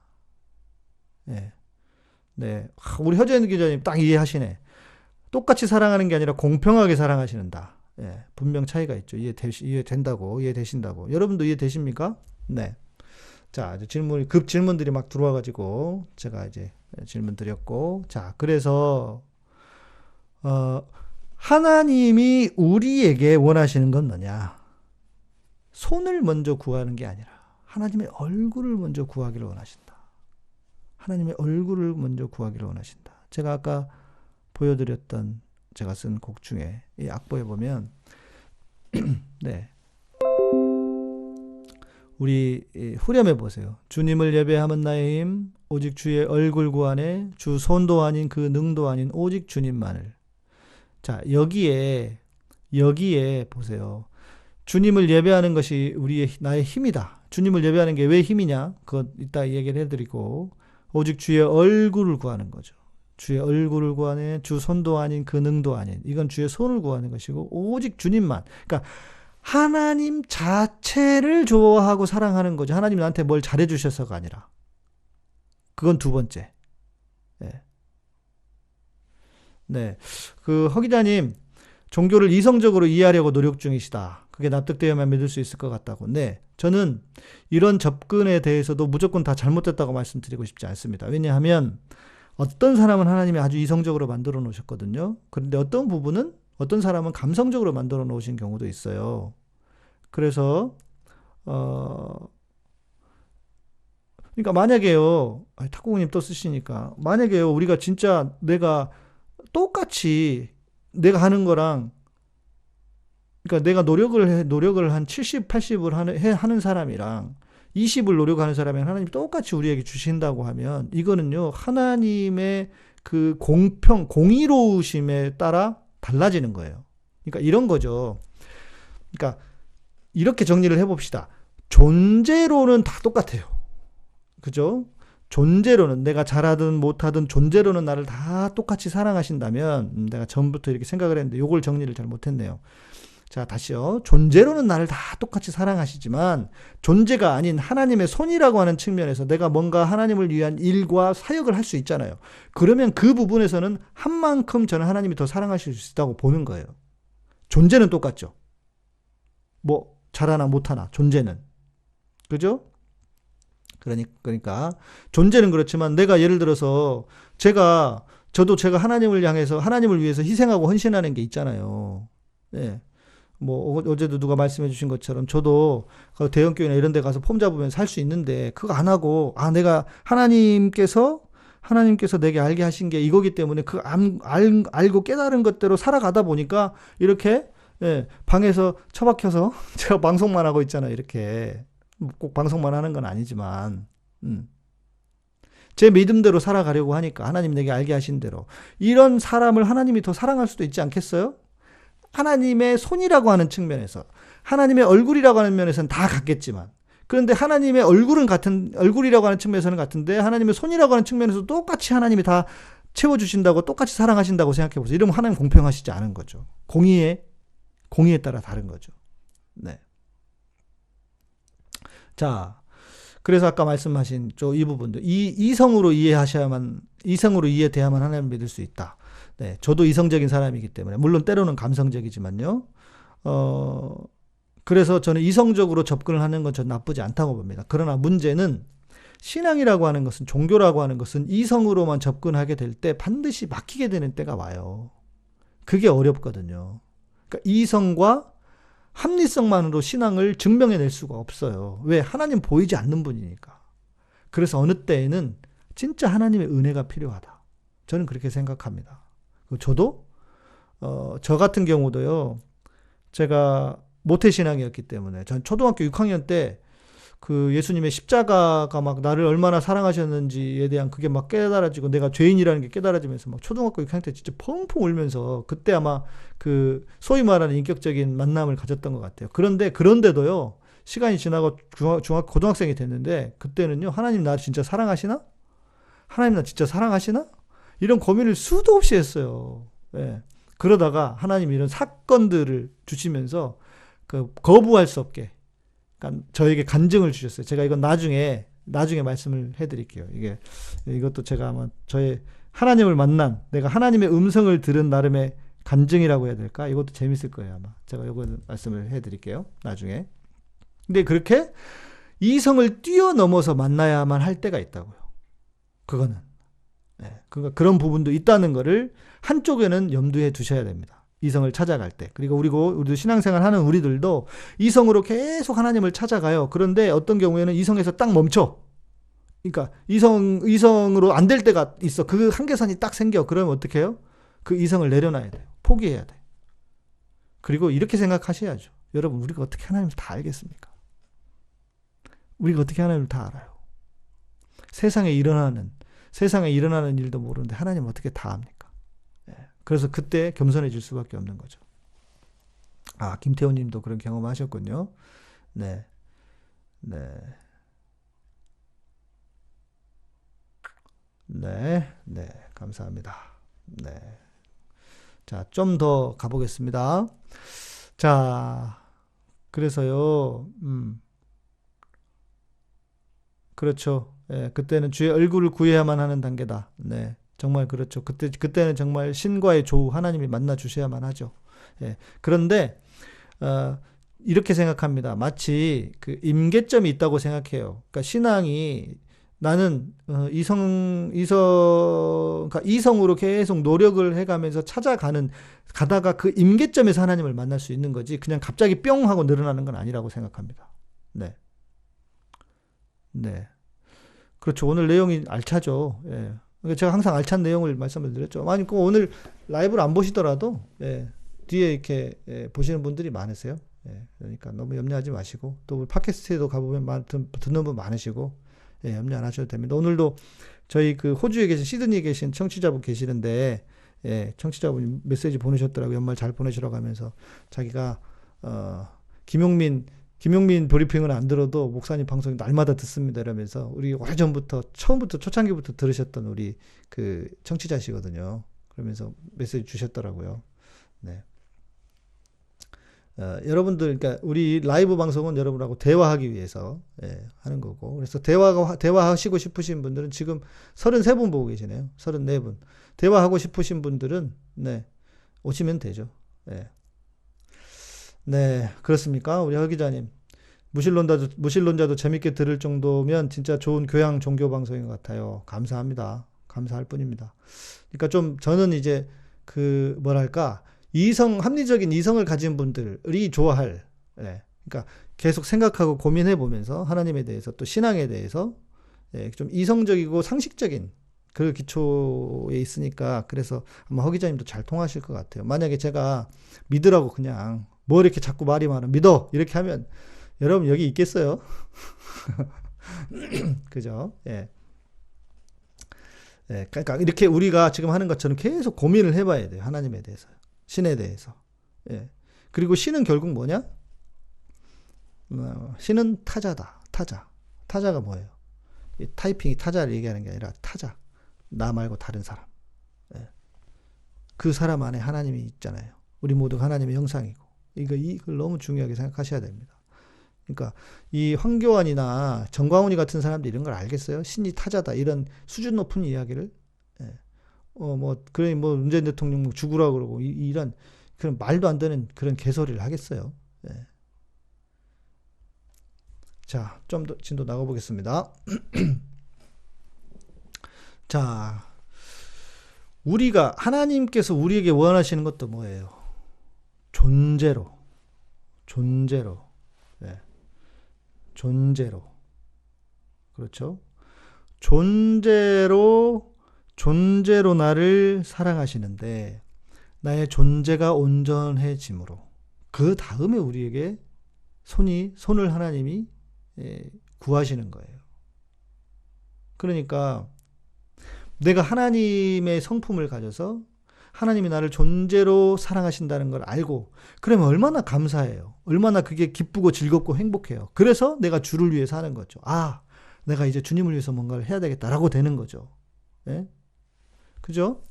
우리 허재현 기자님 딱 이해하시네. 똑같이 사랑하는 게 아니라 공평하게 사랑하시는다. 분명 차이가 있죠. 이해되신다고. 여러분도 이해되십니까? 자, 이제 질문들이 막 들어와가지고 제가 이제 질문 드렸고, 자, 그래서 하나님이 우리에게 원하시는 건 뭐냐? 손을 먼저 구하는 게 아니라 하나님의 얼굴을 먼저 구하기를 원하신다. 하나님의 얼굴을 먼저 구하기를 원하신다. 제가 아까 보여드렸던 제가 쓴 곡 중에 이 악보에 보면 우리 후렴해 보세요. 주님을 예배함은 나의 힘, 오직 주의 얼굴 구하네. 주 손도 아닌 그 능도 아닌 오직 주님만을. 자, 여기에 보세요. 주님을 예배하는 것이 나의 힘이다. 주님을 예배하는 게 왜 힘이냐? 그거 이따 얘기를 해드리고, 오직 주의 얼굴을 구하는 거죠. 주의 얼굴을 구하네. 주 손도 아닌 그 능도 아닌. 이건 주의 손을 구하는 것이고, 오직 주님만. 그러니까 하나님 자체를 좋아하고 사랑하는 거죠. 하나님이 나한테 뭘 잘해주셔서가 아니라. 그건 두 번째. 허 기자님, 종교를 이성적으로 이해하려고 노력 중이시다. 그게 납득되어야만 믿을 수 있을 것 같다고. 저는 이런 접근에 대해서도 무조건 다 잘못됐다고 말씀드리고 싶지 않습니다. 왜냐하면 어떤 사람은 하나님이 아주 이성적으로 만들어 놓으셨거든요. 그런데 어떤 사람은 감성적으로 만들어 놓으신 경우도 있어요. 그래서 그러니까 만약에요, 탁구님 또 쓰시니까, 만약에요, 우리가 진짜 내가 똑같이 내가 하는 거랑, 그러니까 내가 노력을 한 70, 80을 하는 사람이랑 20을 노력하는 사람이랑 하나님이 똑같이 우리에게 주신다고 하면, 이거는요, 하나님의 그 공의로우심에 따라 달라지는 거예요. 그러니까 이런 거죠. 그러니까 이렇게 정리를 해봅시다. 존재로는 다 똑같아요. 그죠? 존재로는, 내가 잘하든 못하든 존재로는 나를 다 똑같이 사랑하신다면, 내가 전부터 이렇게 생각을 했는데 요걸 정리를 잘 못했네요. 자, 다시요. 존재로는 나를 다 똑같이 사랑하시지만 존재가 아닌 하나님의 손이라고 하는 측면에서 내가 뭔가 하나님을 위한 일과 사역을 할 수 있잖아요. 그러면 그 부분에서는 한 만큼 저는 하나님이 더 사랑하실 수 있다고 보는 거예요. 존재는 똑같죠. 뭐 잘하나 못하나 존재는. 그죠? 그러니까 존재는 그렇지만, 내가 예를 들어서 저도 제가 하나님을 향해서, 하나님을 위해서 희생하고 헌신하는 게 있잖아요. 예. 뭐 어제도 누가 말씀해 주신 것처럼 저도 대형교회나 이런 데 가서 폼 잡으면서 살 수 있는데, 그거 안 하고, 내가 하나님께서 내게 알게 하신 게 이거기 때문에 그 알고 깨달은 것대로 살아가다 보니까 이렇게, 예, 방에서 처박혀서 제가 방송만 하고 있잖아요. 이렇게 꼭 방송만 하는 건 아니지만, 제 믿음대로 살아가려고 하니까, 하나님 내게 알게 하신 대로, 이런 사람을 하나님이 더 사랑할 수도 있지 않겠어요? 하나님의 손이라고 하는 측면에서, 하나님의 얼굴이라고 하는 면에서는 다 같겠지만, 그런데 하나님의 얼굴이라고 하는 측면에서는 같은데, 하나님의 손이라고 하는 측면에서 똑같이 하나님이 다 채워주신다고, 똑같이 사랑하신다고 생각해 보세요. 이러면 하나님 공평하시지 않은 거죠. 공의에 따라 다른 거죠. 네. 자, 그래서 아까 말씀하신 이 부분도, 이성으로 이해돼야만 하나님을 믿을 수 있다. 네, 저도 이성적인 사람이기 때문에, 물론 때로는 감성적이지만요. 그래서 저는 이성적으로 접근을 하는 건 전 나쁘지 않다고 봅니다. 그러나 문제는, 신앙이라고 하는 것은, 종교라고 하는 것은 이성으로만 접근하게 될 때 반드시 막히게 되는 때가 와요. 그게 어렵거든요. 그러니까 이성과 합리성만으로 신앙을 증명해낼 수가 없어요. 왜? 하나님 보이지 않는 분이니까. 그래서 어느 때에는 진짜 하나님의 은혜가 필요하다. 저는 그렇게 생각합니다. 저도 저 같은 경우도요, 제가 모태신앙이었기 때문에, 전 초등학교 6학년 때 그 예수님의 십자가가 막 나를 얼마나 사랑하셨는지에 대한 그게 막 깨달아지고, 내가 죄인이라는 게 깨달아지면서 막 초등학교 6학년 때 진짜 펑펑 울면서, 그때 아마 그 소위 말하는 인격적인 만남을 가졌던 것 같아요. 그런데도요, 시간이 지나고 고등학생이 됐는데, 그때는요, 하나님 나 진짜 사랑하시나? 하나님 나 진짜 사랑하시나? 이런 고민을 수도 없이 했어요. 예. 그러다가 하나님이 이런 사건들을 주시면서 거부할 수 없게, 그러니까 저에게 간증을 주셨어요. 제가 이건 나중에 말씀을 해드릴게요. 이것도 제가 아마 저의 하나님을 만난, 내가 하나님의 음성을 들은 나름의 간증이라고 해야 될까? 이것도 재밌을 거예요. 아마 제가 이거 말씀을 해드릴게요. 나중에. 근데 그렇게 이성을 뛰어넘어서 만나야만 할 때가 있다고요. 그거는. 네, 그러니까 그런 부분도 있다는 거를 한쪽에는 염두에 두셔야 됩니다. 이성을 찾아갈 때. 그리고 우리도 신앙생활 하는 우리들도 이성으로 계속 하나님을 찾아가요. 그런데 어떤 경우에는 이성에서 딱 멈춰. 그러니까 이성으로 안 될 때가 있어. 그 한계선이 딱 생겨. 그러면 어떻게 해요? 그 이성을 내려놔야 돼요. 포기해야 돼. 그리고 이렇게 생각하셔야죠. 여러분, 우리가 어떻게 하나님을 다 알겠습니까? 우리가 어떻게 하나님을 다 알아요? 세상에 일어나는 일도 모르는데 하나님 어떻게 다 압니까? 그래서 그때 겸손해질 수밖에 없는 거죠. 김태호 님도 그런 경험 하셨군요. 네. 감사합니다. 네. 자, 좀 더 가보겠습니다. 자, 그래서요, 그렇죠. 예, 그때는 주의 얼굴을 구해야만 하는 단계다. 네. 정말 그렇죠. 그때는 정말 신과의 조우, 하나님이 만나 주셔야만 하죠. 예. 그런데, 이렇게 생각합니다. 마치 그 임계점이 있다고 생각해요. 그러니까 신앙이 나는 그러니까 이성으로 계속 노력을 해가면서 가다가 그 임계점에서 하나님을 만날 수 있는 거지 그냥 갑자기 뿅 하고 늘어나는 건 아니라고 생각합니다. 네. 네. 그렇죠. 오늘 내용이 알차죠. 예. 그러니까 제가 항상 알찬 내용을 말씀을 드렸죠. 아니, 오늘 라이브를 안 보시더라도, 예, 뒤에 이렇게, 예, 보시는 분들이 많으세요. 예, 그러니까 너무 염려하지 마시고, 또 팟캐스트에도 가보면 듣는 분 많으시고, 예, 염려 안 하셔도 됩니다. 오늘도 저희 그 호주에 계신, 시드니에 계신 청취자분 계시는데, 예, 청취자분이 메시지 보내셨더라고요. 연말 잘 보내시라고 하면서, 자기가, 김용민 브리핑은 안 들어도 목사님 방송 날마다 듣습니다. 이러면서 우리 오래전부터 처음부터 초창기부터 들으셨던 우리 그 청취자시거든요. 그러면서 메시지 주셨더라고요. 네. 여러분들, 그러니까 우리 라이브 방송은 여러분하고 대화하기 위해서, 예, 하는 거고. 그래서 대화하시고 싶으신 분들은 지금 33분 보고 계시네요. 34분. 대화하고 싶으신 분들은, 네, 오시면 되죠. 예. 네, 그렇습니까? 우리 허 기자님. 무신론자도 재밌게 들을 정도면 진짜 좋은 교양 종교 방송인 것 같아요. 감사합니다. 감사할 뿐입니다. 그러니까 좀 저는 이제 뭐랄까, 합리적인 이성을 가진 분들이 좋아할, 예, 그러니까 계속 생각하고 고민해 보면서 하나님에 대해서 또 신앙에 대해서, 예, 좀 이성적이고 상식적인 그 기초에 있으니까 그래서 아마 허 기자님도 잘 통하실 것 같아요. 만약에 제가 믿으라고 그냥 뭐 이렇게 자꾸 말이 많아 믿어 이렇게 하면 여러분 여기 있겠어요? 그죠? 예. 예, 그러니까 이렇게 우리가 지금 하는 것처럼 계속 고민을 해봐야 돼요. 하나님에 대해서, 신에 대해서. 예. 그리고 신은 결국 뭐냐? 신은 타자다. 타자가 뭐예요? 이 타이핑이 타자를 얘기하는 게 아니라 타자. 나 말고 다른 사람. 예. 그 사람 안에 하나님이 있잖아요. 우리 모두 하나님의 형상이고. 이걸 너무 중요하게 생각하셔야 됩니다. 그러니까 이 황교안이나 정광훈이 같은 사람들 이런 걸 알겠어요? 신이 타자다 이런 수준 높은 이야기를, 예. 그래 문재인 대통령 죽으라 그러고 이런 그런 말도 안 되는 그런 개소리를 하겠어요. 예. 자, 좀 더 진도 나가 보겠습니다. 자, 하나님께서 우리에게 원하시는 것도 뭐예요? 존재로. 네. 존재로. 그렇죠? 존재로 나를 사랑하시는데, 나의 존재가 온전해짐으로, 그 다음에 우리에게 손을 하나님이, 예, 구하시는 거예요. 그러니까, 내가 하나님의 성품을 가져서 하나님이 나를 존재로 사랑하신다는 걸 알고 그러면 얼마나 감사해요. 얼마나 그게 기쁘고 즐겁고 행복해요. 그래서 내가 주를 위해 사는 거죠. 아, 내가 이제 주님을 위해서 뭔가를 해야 되겠다라고 되는 거죠. 예? 그죠?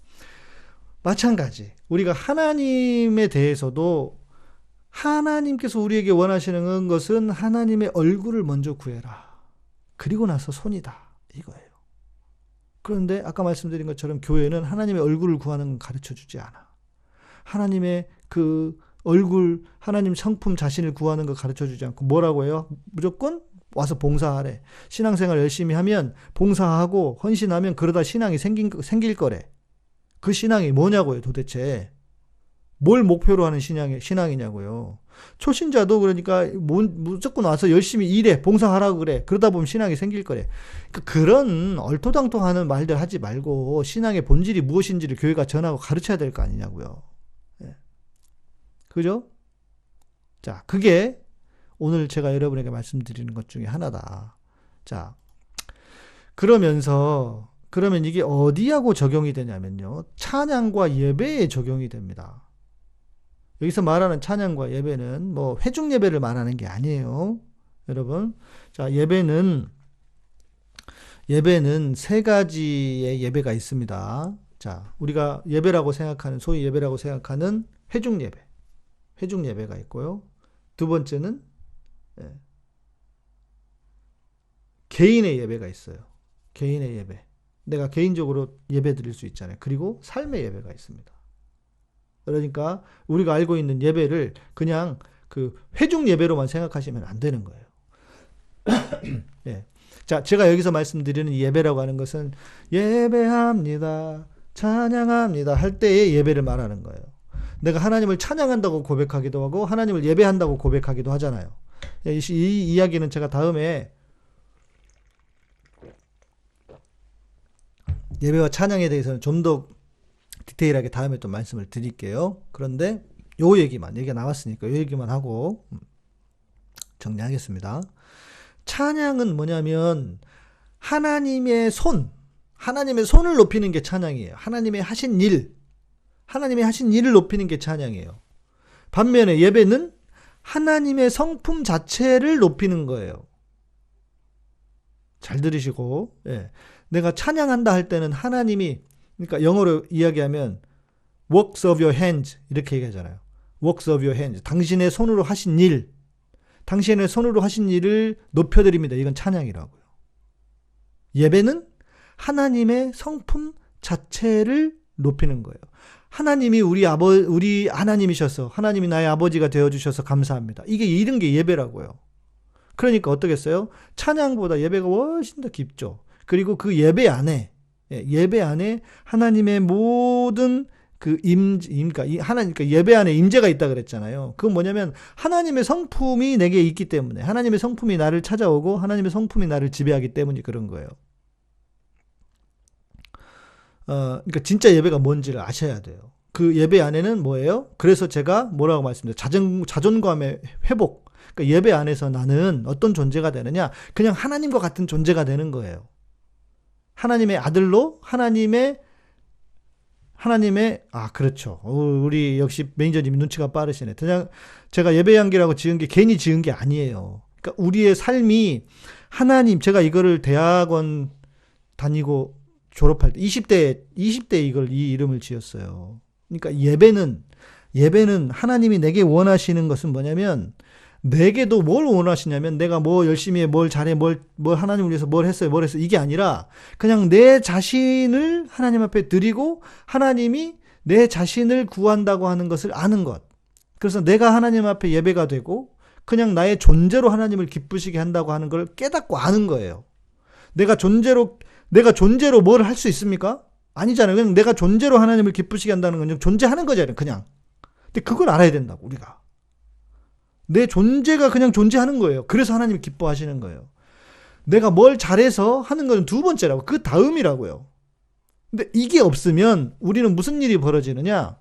마찬가지. 우리가 하나님에 대해서도 하나님께서 우리에게 원하시는 것은 하나님의 얼굴을 먼저 구해라. 그리고 나서 손이다. 이거예요. 그런데 아까 말씀드린 것처럼 교회는 하나님의 얼굴을 구하는 건 가르쳐 주지 않아. 하나님의 그 얼굴, 하나님 성품 자신을 구하는 거 가르쳐 주지 않고 뭐라고 해요? 무조건 와서 봉사하래. 신앙생활 열심히 하면 봉사하고 헌신하면 그러다 신앙이 생길 거래. 그 신앙이 뭐냐고요, 도대체. 뭘 목표로 하는 신앙이냐고요. 초신자도 그러니까 무조건 와서 열심히 일해, 봉사하라고 그래. 그러다 보면 신앙이 생길 거래. 그러니까 그런 얼토당토하는 말들 하지 말고 신앙의 본질이 무엇인지를 교회가 전하고 가르쳐야 될 거 아니냐고요. 예. 그죠? 자, 그게 오늘 제가 여러분에게 말씀드리는 것 중에 하나다. 자, 그러면 이게 어디하고 적용이 되냐면요. 찬양과 예배에 적용이 됩니다. 여기서 말하는 찬양과 예배는 뭐 회중 예배를 말하는 게 아니에요. 여러분. 자, 예배는 세 가지의 예배가 있습니다. 자, 우리가 소위 예배라고 생각하는 회중 예배가 있고요. 두 번째는, 예, 개인의 예배가 있어요. 개인의 예배. 내가 개인적으로 예배 드릴 수 있잖아요. 그리고 삶의 예배가 있습니다. 그러니까 우리가 알고 있는 예배를 그냥 그 회중 예배로만 생각하시면 안 되는 거예요. 예. 자, 제가 여기서 말씀드리는 예배라고 하는 것은 예배합니다, 찬양합니다 할 때의 예배를 말하는 거예요. 내가 하나님을 찬양한다고 고백하기도 하고 하나님을 예배한다고 고백하기도 하잖아요. 이 이야기는 제가 다음에 예배와 찬양에 대해서는 좀 더 디테일하게 다음에 또 말씀을 드릴게요. 그런데 얘기가 나왔으니까 요 얘기만 하고 정리하겠습니다. 찬양은 뭐냐면 하나님의 손을 높이는 게 찬양이에요. 하나님이 하신 일을 높이는 게 찬양이에요. 반면에 예배는 하나님의 성품 자체를 높이는 거예요. 잘 들으시고, 예. 내가 찬양한다 할 때는 하나님이, 그러니까 영어로 이야기하면 works of your hands 이렇게 얘기하잖아요. works of your hands. 당신의 손으로 하신 일을 높여드립니다. 이건 찬양이라고요. 예배는 하나님의 성품 자체를 높이는 거예요. 하나님이 우리 하나님이셔서, 하나님이 나의 아버지가 되어주셔서 감사합니다. 이런 게 예배라고요. 그러니까 어떠겠어요? 찬양보다 예배가 훨씬 더 깊죠. 그리고 그 예배 안에 하나님의 모든 그러니까 예배 안에 임재가 있다 그랬잖아요. 그건 뭐냐면 하나님의 성품이 내게 있기 때문에, 하나님의 성품이 나를 찾아오고 하나님의 성품이 나를 지배하기 때문이 그런 거예요. 그러니까 진짜 예배가 뭔지를 아셔야 돼요. 그 예배 안에는 뭐예요? 그래서 제가 뭐라고 말씀드려요? 자존감의 회복. 그러니까 예배 안에서 나는 어떤 존재가 되느냐? 그냥 하나님과 같은 존재가 되는 거예요. 하나님의 아들로 그렇죠. 우리 역시 매니저님이 눈치가 빠르시네. 그냥 제가 예배양기라고 지은 게 괜히 지은 게 아니에요. 그러니까 우리의 삶이 제가 이거를 대학원 다니고 졸업할 때 20대 이 이름을 지었어요. 그러니까 예배는 하나님이 내게 원하시는 것은 뭐냐면, 내게도 뭘 원하시냐면 내가 뭐 열심히 해, 뭘 잘해, 뭘 하나님을 위해서 뭘 했어요 이게 아니라 그냥 내 자신을 하나님 앞에 드리고 하나님이 내 자신을 구한다고 하는 것을 아는 것. 그래서 내가 하나님 앞에 예배가 되고 그냥 나의 존재로 하나님을 기쁘시게 한다고 하는 걸 깨닫고 아는 거예요. 내가 존재로 뭘 할 수 있습니까? 아니잖아요. 그냥 내가 존재로 하나님을 기쁘시게 한다는 건 존재하는 거잖아요. 그냥. 근데 그걸 알아야 된다고, 우리가. 내 존재가 그냥 존재하는 거예요. 그래서 하나님이 기뻐하시는 거예요. 내가 뭘 잘해서 하는 건 두 번째라고. 그 다음이라고요. 근데 이게 없으면 우리는 무슨 일이 벌어지느냐?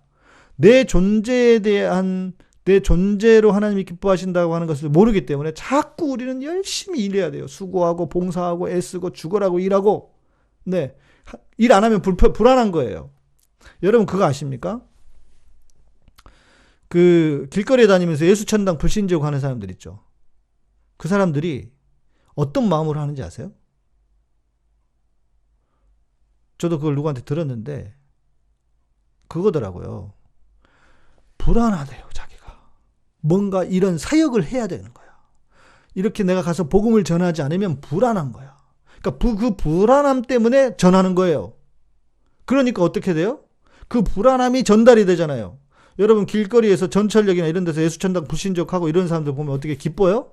내 존재에 대한, 내 존재로 하나님이 기뻐하신다고 하는 것을 모르기 때문에 자꾸 우리는 열심히 일해야 돼요. 수고하고 봉사하고 애쓰고 죽어라고 일하고. 네. 일 안 하면 불안한 거예요. 여러분 그거 아십니까? 길거리에 다니면서 예수천당 불신지옥 하는 사람들 있죠. 그 사람들이 어떤 마음으로 하는지 아세요? 저도 그걸 누구한테 들었는데 그거더라고요. 불안하대요, 자기가. 뭔가 이런 사역을 해야 되는 거야. 이렇게 내가 가서 복음을 전하지 않으면 불안한 거야. 그러니까 그 불안함 때문에 전하는 거예요. 그러니까 어떻게 돼요? 그 불안함이 전달이 되잖아요. 여러분 길거리에서 전철역이나 이런 데서 예수천당 불신지옥하고 이런 사람들 보면 어떻게 기뻐요?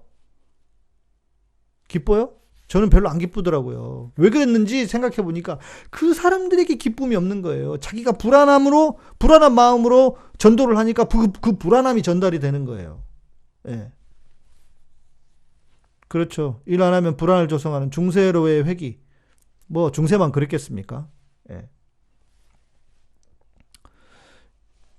기뻐요? 저는 별로 안 기쁘더라고요. 왜 그랬는지 생각해 보니까 그 사람들에게 기쁨이 없는 거예요. 자기가 불안한 마음으로 전도를 하니까 그 불안함이 전달이 되는 거예요. 예. 그렇죠. 일 안 하면 불안을 조성하는 중세로의 회기. 뭐 중세만 그랬겠습니까? 예.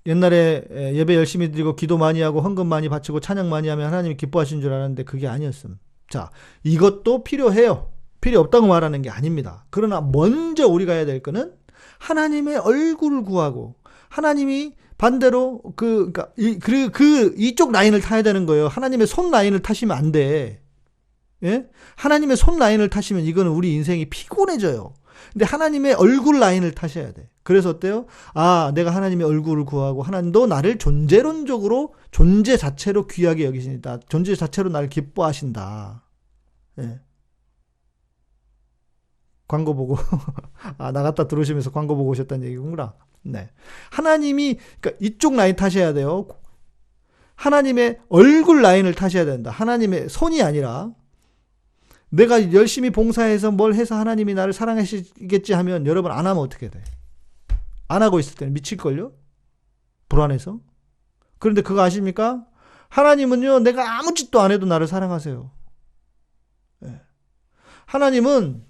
옛날에 예배 열심히 드리고 기도 많이 하고 헌금 많이 바치고 찬양 많이 하면 하나님이 기뻐하신 줄 알았는데 그게 아니었음. 자, 이것도 필요해요. 필요 없다고 말하는 게 아닙니다. 그러나 먼저 우리가 해야 될 거는 하나님의 얼굴을 구하고, 하나님이 반대로 이쪽 라인을 타야 되는 거예요. 하나님의 손 라인을 타시면 안 돼. 예? 하나님의 손 라인을 타시면 이거는 우리 인생이 피곤해져요. 근데 하나님의 얼굴 라인을 타셔야 돼. 그래서 어때요? 내가 하나님의 얼굴을 구하고 하나님도 나를 존재론적으로 존재 자체로 귀하게 여기십니다. 존재 자체로 나를 기뻐하신다. 예. 광고 보고 나갔다 들어오시면서 광고 보고 오셨다는 얘기구나. 네. 하나님이 그러니까 이쪽 라인 타셔야 돼요. 하나님의 얼굴 라인을 타셔야 된다. 하나님의 손이 아니라 내가 열심히 봉사해서 뭘 해서 하나님이 나를 사랑하시겠지 하면 여러분 안 하면 어떻게 돼? 안 하고 있을 때는 미칠걸요? 불안해서. 그런데 그거 아십니까? 하나님은요, 내가 아무 짓도 안 해도 나를 사랑하세요. 예. 하나님은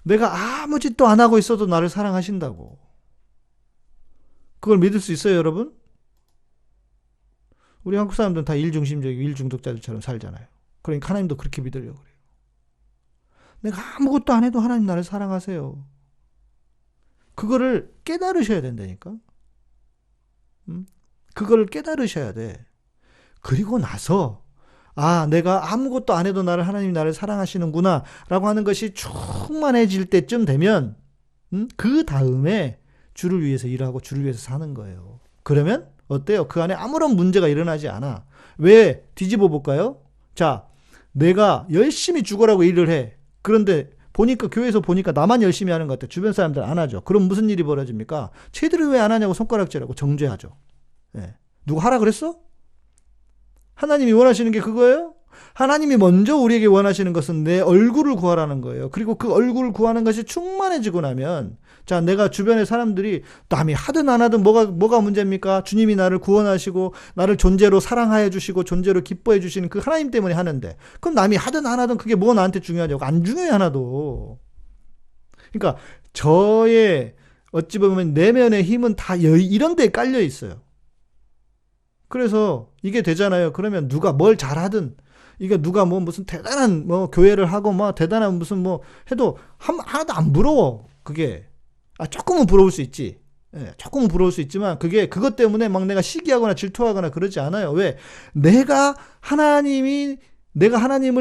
내가 아무 짓도 안 하고 있어도 나를 사랑하신다고. 그걸 믿을 수 있어요, 여러분? 우리 한국 사람들은 다 일중심적이고 일중독자들처럼 살잖아요. 그러니까 하나님도 그렇게 믿으려고 그래요. 내가 아무것도 안 해도 하나님 나를 사랑하세요. 그거를 깨달으셔야 된다니까. 그걸 깨달으셔야 돼. 그리고 나서 내가 아무것도 안 해도 하나님이 나를 사랑하시는구나 라고 하는 것이 충만해질 때쯤 되면 그 다음에 주를 위해서 일하고 주를 위해서 사는 거예요. 그러면 어때요? 그 안에 아무런 문제가 일어나지 않아. 왜? 뒤집어 볼까요? 자, 내가 열심히 죽으라고 일을 해. 그런데 보니까 교회에서 보니까 나만 열심히 하는 것 같아. 주변 사람들 안 하죠. 그럼 무슨 일이 벌어집니까? 쟤들은 왜 안 하냐고 손가락질하고 정죄하죠. 예. 누가 하라 그랬어? 하나님이 원하시는 게 그거예요? 하나님이 먼저 우리에게 원하시는 것은 내 얼굴을 구하라는 거예요. 그리고 그 얼굴을 구하는 것이 충만해지고 나면, 자, 내가 주변의 사람들이 남이 하든 안 하든 뭐가 문제입니까? 주님이 나를 구원하시고 나를 존재로 사랑하여 주시고 존재로 기뻐해 주시는 그 하나님 때문에 하는데, 그럼 남이 하든 안 하든 그게 뭐 나한테 중요하냐고. 안 중요해, 하나도. 그러니까 저의 어찌 보면 내면의 힘은 다 이런 데에 깔려 있어요. 그래서 이게 되잖아요. 그러면 누가 뭘 잘하든, 이게 누가 무슨 대단한 교회를 하고 대단한 무슨 해도 하나도 안 부러워. 그게 조금은 부러울 수 있지. 예, 조금은 부러울 수 있지만 그게 그것 때문에 막 내가 시기하거나 질투하거나 그러지 않아요. 왜? 내가 하나님을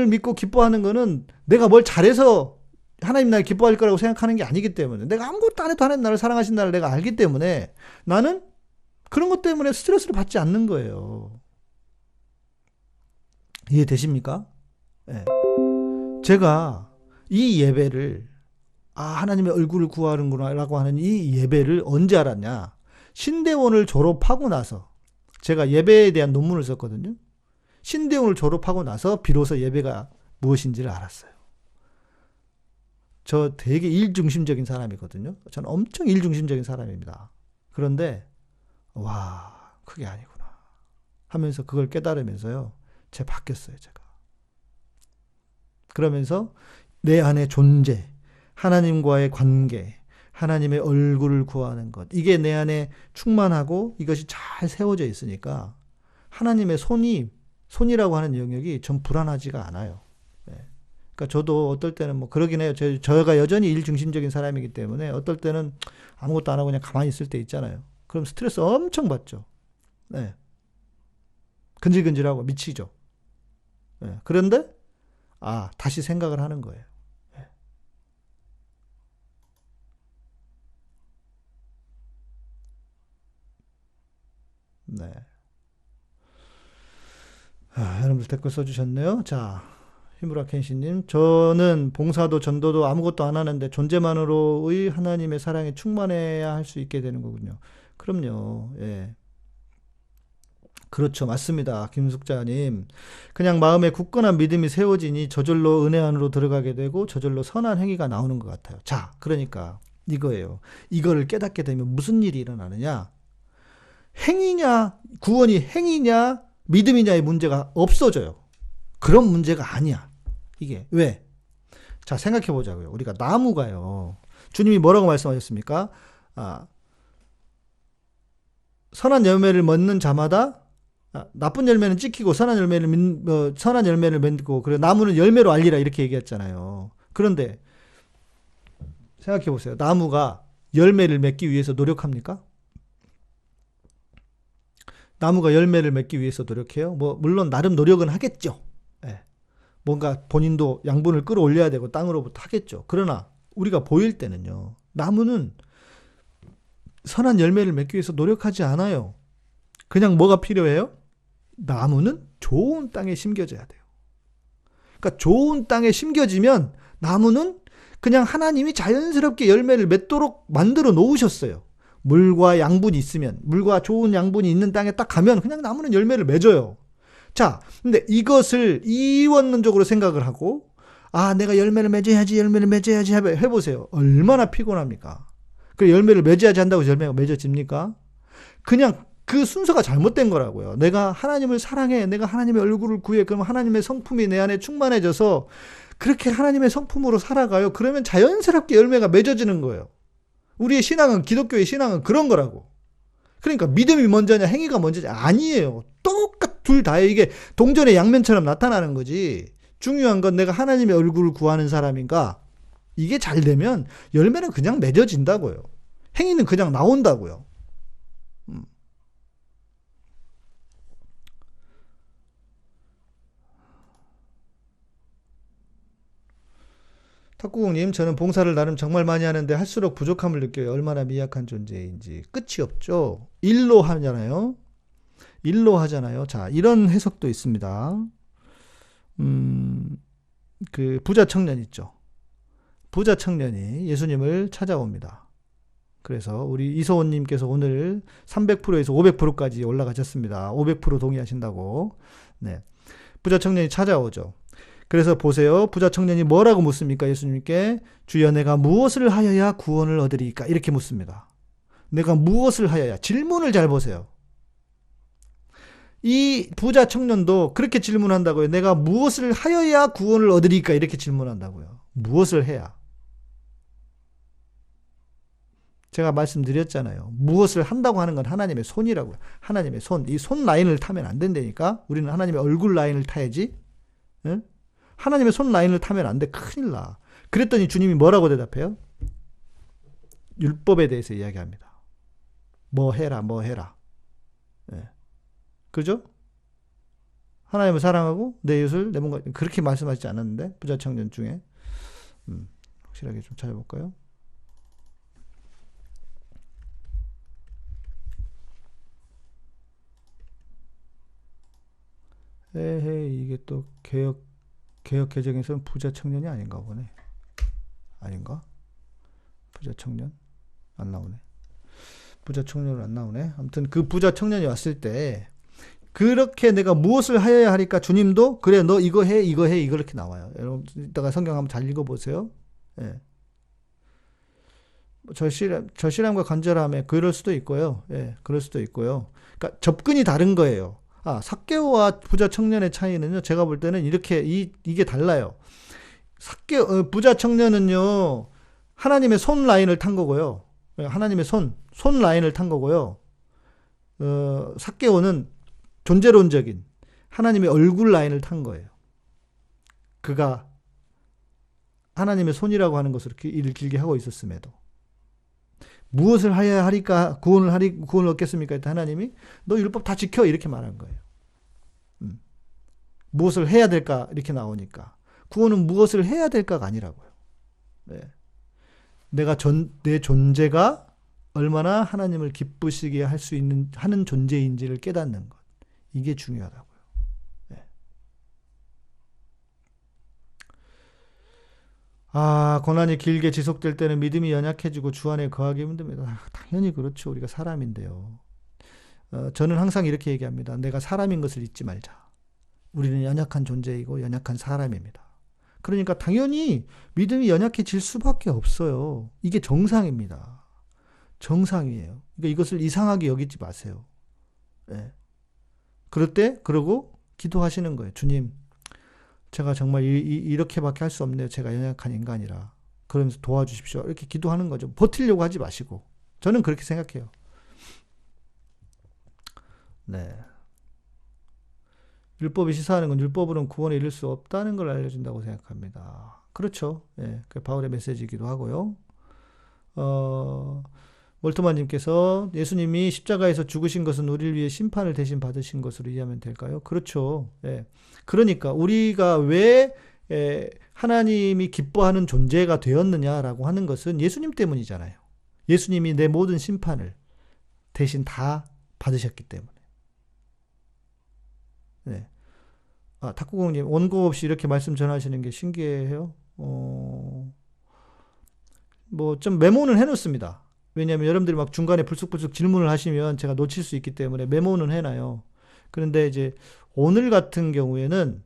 믿고 기뻐하는 거는 내가 뭘 잘해서 하나님 나를 기뻐할 거라고 생각하는 게 아니기 때문에, 내가 아무것도 안 해도 하나님 나를 사랑하신다를 내가 알기 때문에 나는 그런 것 때문에 스트레스를 받지 않는 거예요. 이해되십니까? 네. 제가 이 예배를 하나님의 얼굴을 구하는구나 라고 하는 이 예배를 언제 알았냐? 신대원을 졸업하고 나서 제가 예배에 대한 논문을 썼거든요. 신대원을 졸업하고 나서 비로소 예배가 무엇인지를 알았어요. 저 되게 일중심적인 사람이거든요. 저는 엄청 일중심적인 사람입니다. 그런데 와, 그게 아니구나 하면서 그걸 깨달으면서요, 제가 바뀌었어요. 제가 그러면서 내 안의 존재, 하나님과의 관계, 하나님의 얼굴을 구하는 것, 이게 내 안에 충만하고 이것이 잘 세워져 있으니까 하나님의 손이라고 하는 영역이 전 불안하지가 않아요. 네. 그러니까 저도 어떨 때는 그러긴 해요. 저가 여전히 일중심적인 사람이기 때문에 어떨 때는 아무것도 안 하고 그냥 가만히 있을 때 있잖아요. 그럼 스트레스 엄청 받죠. 네. 근질근질하고 미치죠. 네. 그런데 다시 생각을 하는 거예요. 네. 여러분들 댓글 써주셨네요. 자, 히무라 켄시님, 저는 봉사도 전도도 아무것도 안 하는데 존재만으로의 하나님의 사랑에 충만해야 할 수 있게 되는 거군요. 그럼요. 예. 그렇죠. 맞습니다. 김숙자님. 그냥 마음에 굳건한 믿음이 세워지니 저절로 은혜 안으로 들어가게 되고 저절로 선한 행위가 나오는 것 같아요. 자, 그러니까 이거예요. 이거를 깨닫게 되면 무슨 일이 일어나느냐? 행위냐, 구원이 행위냐, 믿음이냐의 문제가 없어져요. 그런 문제가 아니야. 이게. 왜? 자, 생각해 보자고요. 우리가 나무가요, 주님이 뭐라고 말씀하셨습니까? 선한 열매를 맺는 자마다 나쁜 열매는 찍히고 선한 열매를 맺고, 그래 나무는 열매로 알리라, 이렇게 얘기했잖아요. 그런데 생각해 보세요. 나무가 열매를 맺기 위해서 노력합니까? 나무가 열매를 맺기 위해서 노력해요? 물론 나름 노력은 하겠죠. 예. 뭔가 본인도 양분을 끌어올려야 되고 땅으로부터 하겠죠. 그러나 우리가 보일 때는요, 나무는 선한 열매를 맺기 위해서 노력하지 않아요. 그냥 뭐가 필요해요? 나무는 좋은 땅에 심겨져야 돼요. 그러니까 좋은 땅에 심겨지면 나무는 그냥 하나님이 자연스럽게 열매를 맺도록 만들어 놓으셨어요. 물과 양분이 있으면, 물과 좋은 양분이 있는 땅에 딱 가면 그냥 나무는 열매를 맺어요. 자, 근데 이것을 이원론적으로 생각을 하고, 아, 내가 열매를 맺어야지, 열매를 맺어야지 해보세요. 얼마나 피곤합니까? 그 열매를 맺어야지 한다고 열매가 맺어집니까? 그냥 그 순서가 잘못된 거라고요. 내가 하나님을 사랑해. 내가 하나님의 얼굴을 구해. 그러면 하나님의 성품이 내 안에 충만해져서 그렇게 하나님의 성품으로 살아가요. 그러면 자연스럽게 열매가 맺어지는 거예요. 우리의 신앙은, 기독교의 신앙은 그런 거라고. 그러니까 믿음이 먼저냐 행위가 먼저냐 아니에요. 똑같 둘 다예요. 이게 동전의 양면처럼 나타나는 거지. 중요한 건 내가 하나님의 얼굴을 구하는 사람인가. 이게 잘 되면 열매는 그냥 맺어진다고요. 행위는 그냥 나온다고요. 탁구공님, 저는 봉사를 나름 정말 많이 하는데 할수록 부족함을 느껴요. 얼마나 미약한 존재인지. 끝이 없죠. 일로 하잖아요. 일로 하잖아요. 자, 이런 해석도 있습니다. 그 부자 청년 있죠. 부자 청년이 예수님을 찾아옵니다. 그래서 우리 이소원님께서 오늘 300%에서 500%까지 올라가셨습니다. 500% 동의하신다고. 네. 부자 청년이 찾아오죠. 그래서 보세요. 부자 청년이 뭐라고 묻습니까? 예수님께 주여 내가 무엇을 하여야 구원을 얻으리까? 이렇게 묻습니다. 내가 무엇을 하여야? 질문을 잘 보세요. 이 부자 청년도 그렇게 질문한다고요. 내가 무엇을 하여야 구원을 얻으리까? 이렇게 질문한다고요. 무엇을 해야? 제가 말씀드렸잖아요. 무엇을 한다고 하는 건 하나님의 손이라고요. 하나님의 손. 이 손 라인을 타면 안 된다니까. 우리는 하나님의 얼굴 라인을 타야지. 응? 하나님의 손 라인을 타면 안 돼. 큰일 나. 그랬더니 주님이 뭐라고 대답해요? 율법에 대해서 이야기합니다. 뭐 해라, 뭐 해라. 네. 그죠? 하나님을 사랑하고 내 이웃을 내 몸과 그렇게 말씀하시지 않았는데 부자 청년 중에 확실하게 좀 찾아볼까요? 에헤이, 이게 또 개혁 개정에서는 부자 청년이 아닌가 보네. 아닌가? 부자 청년? 안 나오네. 부자 청년은 안 나오네. 아무튼 그 부자 청년이 왔을 때 그렇게 내가 무엇을 하여야 하니까 주님도 그래 너 이거 해 이렇게 나와요. 여러분 이따가 성경 한번 잘 읽어보세요. 예. 절실함과 간절함에 그럴 수도 있고요. 예, 그럴 수도 있고요. 그러니까 접근이 다른 거예요. 아, 삭개오와 부자 청년의 차이는요. 제가 볼 때는 이렇게 이게 달라요. 부자 청년은요. 하나님의 손 라인을 탄 거고요. 하나님의 손 라인을 탄 거고요. 삭개오는 존재론적인 하나님의 얼굴 라인을 탄 거예요. 그가 하나님의 손이라고 하는 것으로 일을 길게 하고 있었음에도 무엇을 하여야 하리까 구원을 얻겠습니까? 했더니 하나님이 너 율법 다 지켜 이렇게 말한 거예요. 무엇을 해야 될까 이렇게 나오니까 구원은 무엇을 해야 될까가 아니라고요. 네. 내 존재가 얼마나 하나님을 기쁘시게 할 수 있는 하는 존재인지를 깨닫는 것 이게 중요하다고요. 네. 아, 고난이 길게 지속될 때는 믿음이 연약해지고 주 안에 거하기 힘듭니다. 당연히 그렇죠. 우리가 사람인데요. 저는 항상 이렇게 얘기합니다. 내가 사람인 것을 잊지 말자. 우리는 연약한 존재이고 연약한 사람입니다. 그러니까 당연히 믿음이 연약해질 수밖에 없어요. 이게 정상입니다. 정상이에요. 그러니까 이것을 이상하게 여기지 마세요. 네. 그러고 기도하시는 거예요. 주님, 제가 정말 이렇게밖에 할 수 없네요. 제가 연약한 인간이라. 그러면서 도와주십시오. 이렇게 기도하는 거죠. 버티려고 하지 마시고. 저는 그렇게 생각해요. 네. 율법이 시사하는 건 율법으로는 구원에 이를 수 없다는 걸 알려준다고 생각합니다. 그렇죠. 예, 그 바울의 메시지이기도 하고요. 몰트만님께서 예수님이 십자가에서 죽으신 것은 우리를 위해 심판을 대신 받으신 것으로 이해하면 될까요? 그렇죠. 예. 그러니까 우리가 왜 하나님이 기뻐하는 존재가 되었느냐라고 하는 것은 예수님 때문이잖아요. 예수님이 내 모든 심판을 대신 다 받으셨기 때문에. 네. 아, 탁구공님 원고 없이 이렇게 말씀 전하시는 게 신기해요. 뭐 좀 메모는 해놓습니다. 왜냐하면 여러분들이 막 중간에 불쑥불쑥 질문을 하시면 제가 놓칠 수 있기 때문에 메모는 해놔요. 그런데 이제 오늘 같은 경우에는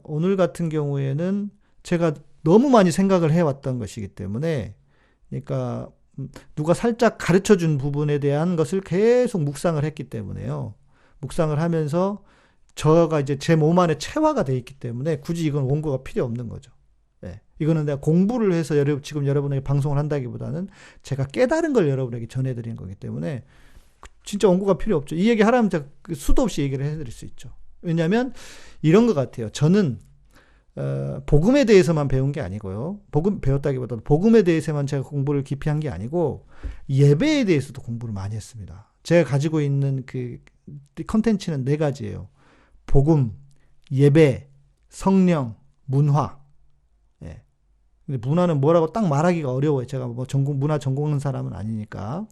오늘 같은 경우에는 제가 너무 많이 생각을 해왔던 것이기 때문에, 그러니까 누가 살짝 가르쳐 준 부분에 대한 것을 계속 묵상을 했기 때문에요. 묵상을 하면서 저가 이제 제 몸 안에 체화가 돼 있기 때문에 굳이 이건 원고가 필요 없는 거죠. 예. 이거는 내가 공부를 해서 지금 여러분에게 방송을 한다기보다는 제가 깨달은 걸 여러분에게 전해드리는 거기 때문에 진짜 원고가 필요 없죠. 이 얘기 하라면 제가 수도 없이 얘기를 해드릴 수 있죠. 왜냐하면 이런 것 같아요. 저는 복음에 대해서만 배운 게 아니고요. 복음 배웠다기보다는 복음에 대해서만 제가 공부를 깊이 한 게 아니고 예배에 대해서도 공부를 많이 했습니다. 제가 가지고 있는 그 컨텐츠는 4가지예요. 복음, 예배, 성령, 문화. 예. 근데 문화는 뭐라고 딱 말하기가 어려워요. 제가 뭐 문화 전공한 사람은 아니니까.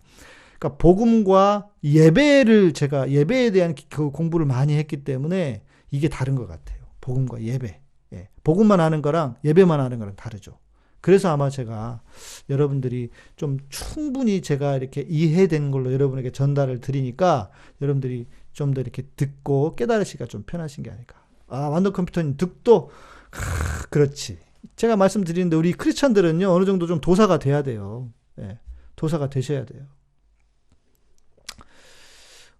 그러니까 복음과 예배를 제가 예배에 대한 그 공부를 많이 했기 때문에 이게 다른 것 같아요. 복음과 예배. 예. 복음만 아는 거랑 예배만 아는 거랑 다르죠. 그래서 아마 제가 여러분들이 좀 충분히 제가 이렇게 이해된 걸로 여러분에게 전달을 드리니까 여러분들이 좀 더 이렇게 듣고 깨달으시기가 좀 편하신 게 아닐까. 완더 컴퓨터님 득도, 그렇지. 제가 말씀드리는데 우리 크리스천들은요, 어느 정도 좀 도사가 돼야 돼요. 예. 도사가 되셔야 돼요.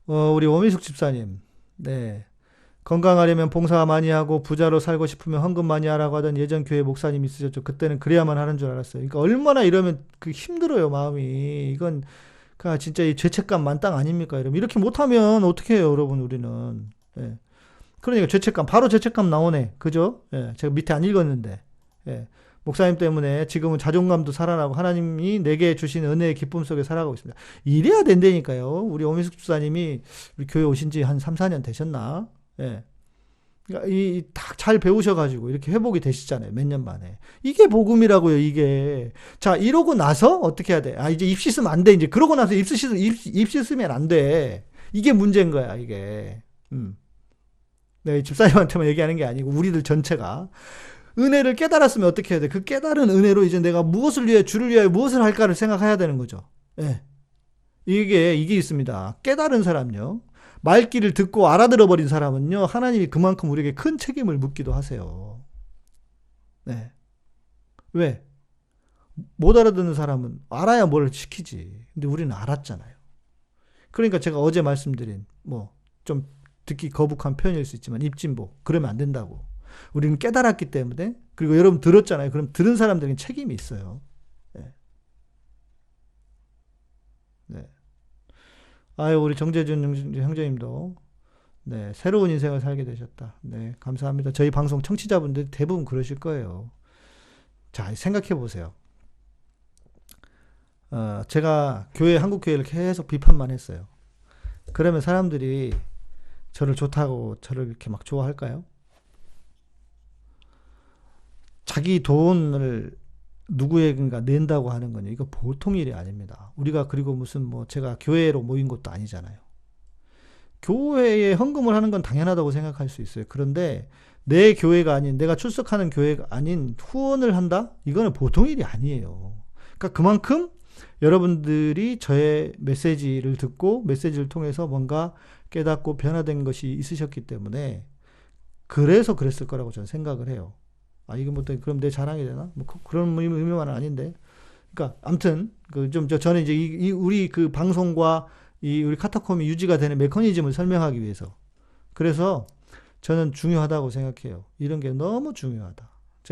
우리 오미숙 집사님, 네. 건강하려면 봉사 많이 하고 부자로 살고 싶으면 헌금 많이 하라고 하던 예전 교회 목사님 있으셨죠. 그때는 그래야만 하는 줄 알았어요. 그러니까 얼마나 이러면 힘들어요, 마음이. 이건 진짜 이 죄책감 만땅 아닙니까? 이렇게 못하면 어떻게 해요, 여러분, 우리는. 예. 그러니까 바로 죄책감 나오네. 그죠? 예. 제가 밑에 안 읽었는데. 예. 목사님 때문에 지금은 자존감도 살아나고 하나님이 내게 주신 은혜의 기쁨 속에 살아가고 있습니다. 이래야 된다니까요. 우리 오미숙 집사님이 우리 교회 오신 지 한 3, 4년 되셨나? 예. 그러니까 딱 잘 배우셔가지고 이렇게 회복이 되시잖아요. 몇 년 만에. 이게 복음이라고요, 이게. 자, 이러고 나서 어떻게 해야 돼? 이제 입 씻으면 안 돼. 이제 그러고 나서 입 씻으면 안 돼. 이게 문제인 거야, 이게. 네, 집사님한테만 얘기하는 게 아니고 우리들 전체가. 은혜를 깨달았으면 어떻게 해야 돼? 그 깨달은 은혜로 이제 내가 무엇을 위해, 주를 위하여 무엇을 할까를 생각해야 되는 거죠. 예. 이게 있습니다. 깨달은 사람요. 말귀를 듣고 알아들어 버린 사람은요, 하나님이 그만큼 우리에게 큰 책임을 묻기도 하세요. 네. 왜? 못 알아듣는 사람은 알아야 뭘 시키지. 근데 우리는 알았잖아요. 그러니까 제가 어제 말씀드린, 좀 듣기 거북한 표현일 수 있지만, 입진보. 그러면 안 된다고. 우리는 깨달았기 때문에, 그리고 여러분 들었잖아요. 그럼 들은 사람들에게 책임이 있어요. 네. 네. 우리 정재준 형제님도, 네, 새로운 인생을 살게 되셨다. 네, 감사합니다. 저희 방송 청취자분들 대부분 그러실 거예요. 자, 생각해 보세요. 제가 한국 교회를 계속 비판만 했어요. 그러면 사람들이 저를 좋다고 저를 이렇게 막 좋아할까요? 자기 돈을 누구에겐가 낸다고 하는 건요, 이거 보통 일이 아닙니다. 우리가 그리고 무슨 제가 교회로 모인 것도 아니잖아요. 교회에 헌금을 하는 건 당연하다고 생각할 수 있어요. 그런데 내 교회가 아닌, 내가 출석하는 교회가 아닌 후원을 한다? 이거는 보통 일이 아니에요. 그러니까 그만큼 여러분들이 저의 메시지를 듣고 메시지를 통해서 뭔가 깨닫고 변화된 것이 있으셨기 때문에 그래서 그랬을 거라고 저는 생각을 해요. 이게 그럼 내 자랑이 되나? 그런 의미만은 아닌데. 그러니까, 아무튼, 저는 이제 우리 그 방송과 우리 카타콤이 유지가 되는 메커니즘을 설명하기 위해서. 그래서 저는 중요하다고 생각해요. 이런 게 너무 중요하다.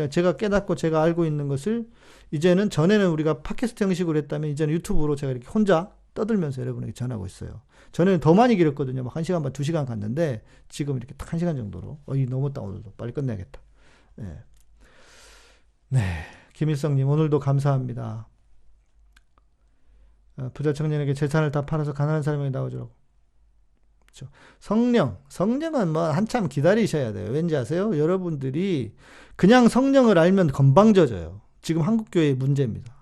제가 깨닫고 제가 알고 있는 것을 이제는, 전에는 우리가 팟캐스트 형식으로 했다면 이제는 유튜브로 제가 이렇게 혼자 떠들면서 여러분에게 전하고 있어요. 전에는 더 많이 길었거든요. 막 1시간 반, 2시간 갔는데 지금 이렇게 딱 1시간 정도로. 너무 오늘도 빨리 끝내야겠다. 네. 네, 김일성님 오늘도 감사합니다. 부자 청년에게 재산을 다 팔아서 가난한 사람에게 나오주라고. 그렇죠. 성령은 한참 기다리셔야 돼요. 왠지 아세요? 여러분들이 그냥 성령을 알면 건방져져요. 지금 한국교회의 문제입니다.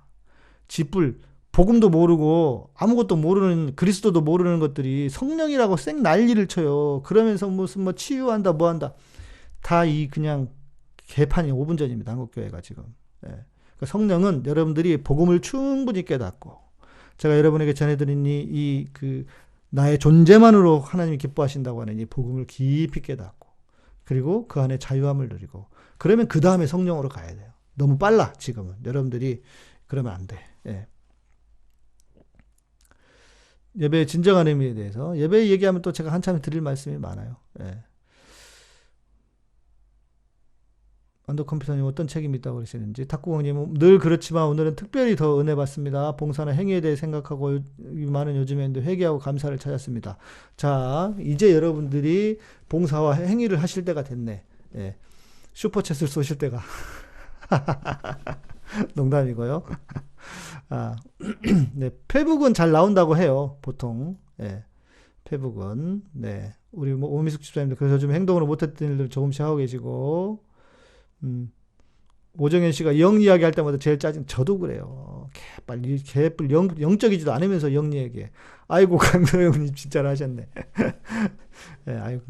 지뿔, 복음도 모르고 아무것도 모르는, 그리스도도 모르는 것들이 성령이라고 쌩 난리를 쳐요. 그러면서 무슨 치유한다 뭐한다. 다 그냥 개판이 5분 전입니다. 한국교회가 지금. 예. 그러니까 성령은 여러분들이 복음을 충분히 깨닫고, 제가 여러분에게 전해드린 나의 존재만으로 하나님이 기뻐하신다고 하는 이 복음을 깊이 깨닫고, 그리고 그 안에 자유함을 누리고 그러면 그 다음에 성령으로 가야 돼요. 너무 빨라 지금은. 여러분들이 그러면 안 돼. 예. 예배의 진정한 의미에 대해서 예배 얘기하면 또 제가 한참 드릴 말씀이 많아요. 예. 완도컴퓨터님 어떤 책임이 있다고 그러시는지, 탁구공님 늘 그렇지만 오늘은 특별히 더 은혜 받습니다. 봉사나 행위에 대해 생각하고 많은 요즘에 회개하고 감사를 찾았습니다. 자, 이제 여러분들이 봉사와 행위를 하실 때가 됐네. 예. 슈퍼챗을 쏘실 때가. 농담이고요. 아, 네, 페북은 잘 나온다고 해요, 보통. 예. 페북은. 네. 우리 오미숙 집사님도 그래서 좀 행동으로 못했던 일들 조금씩 하고 계시고, 오정현 씨가 영 이야기 할 때마다 제일 짜증, 저도 그래요. 개뿔 영적이지도 않으면서 영 얘기해. 아이고, 강도영님 진짜로 하셨네. 네, 아이고,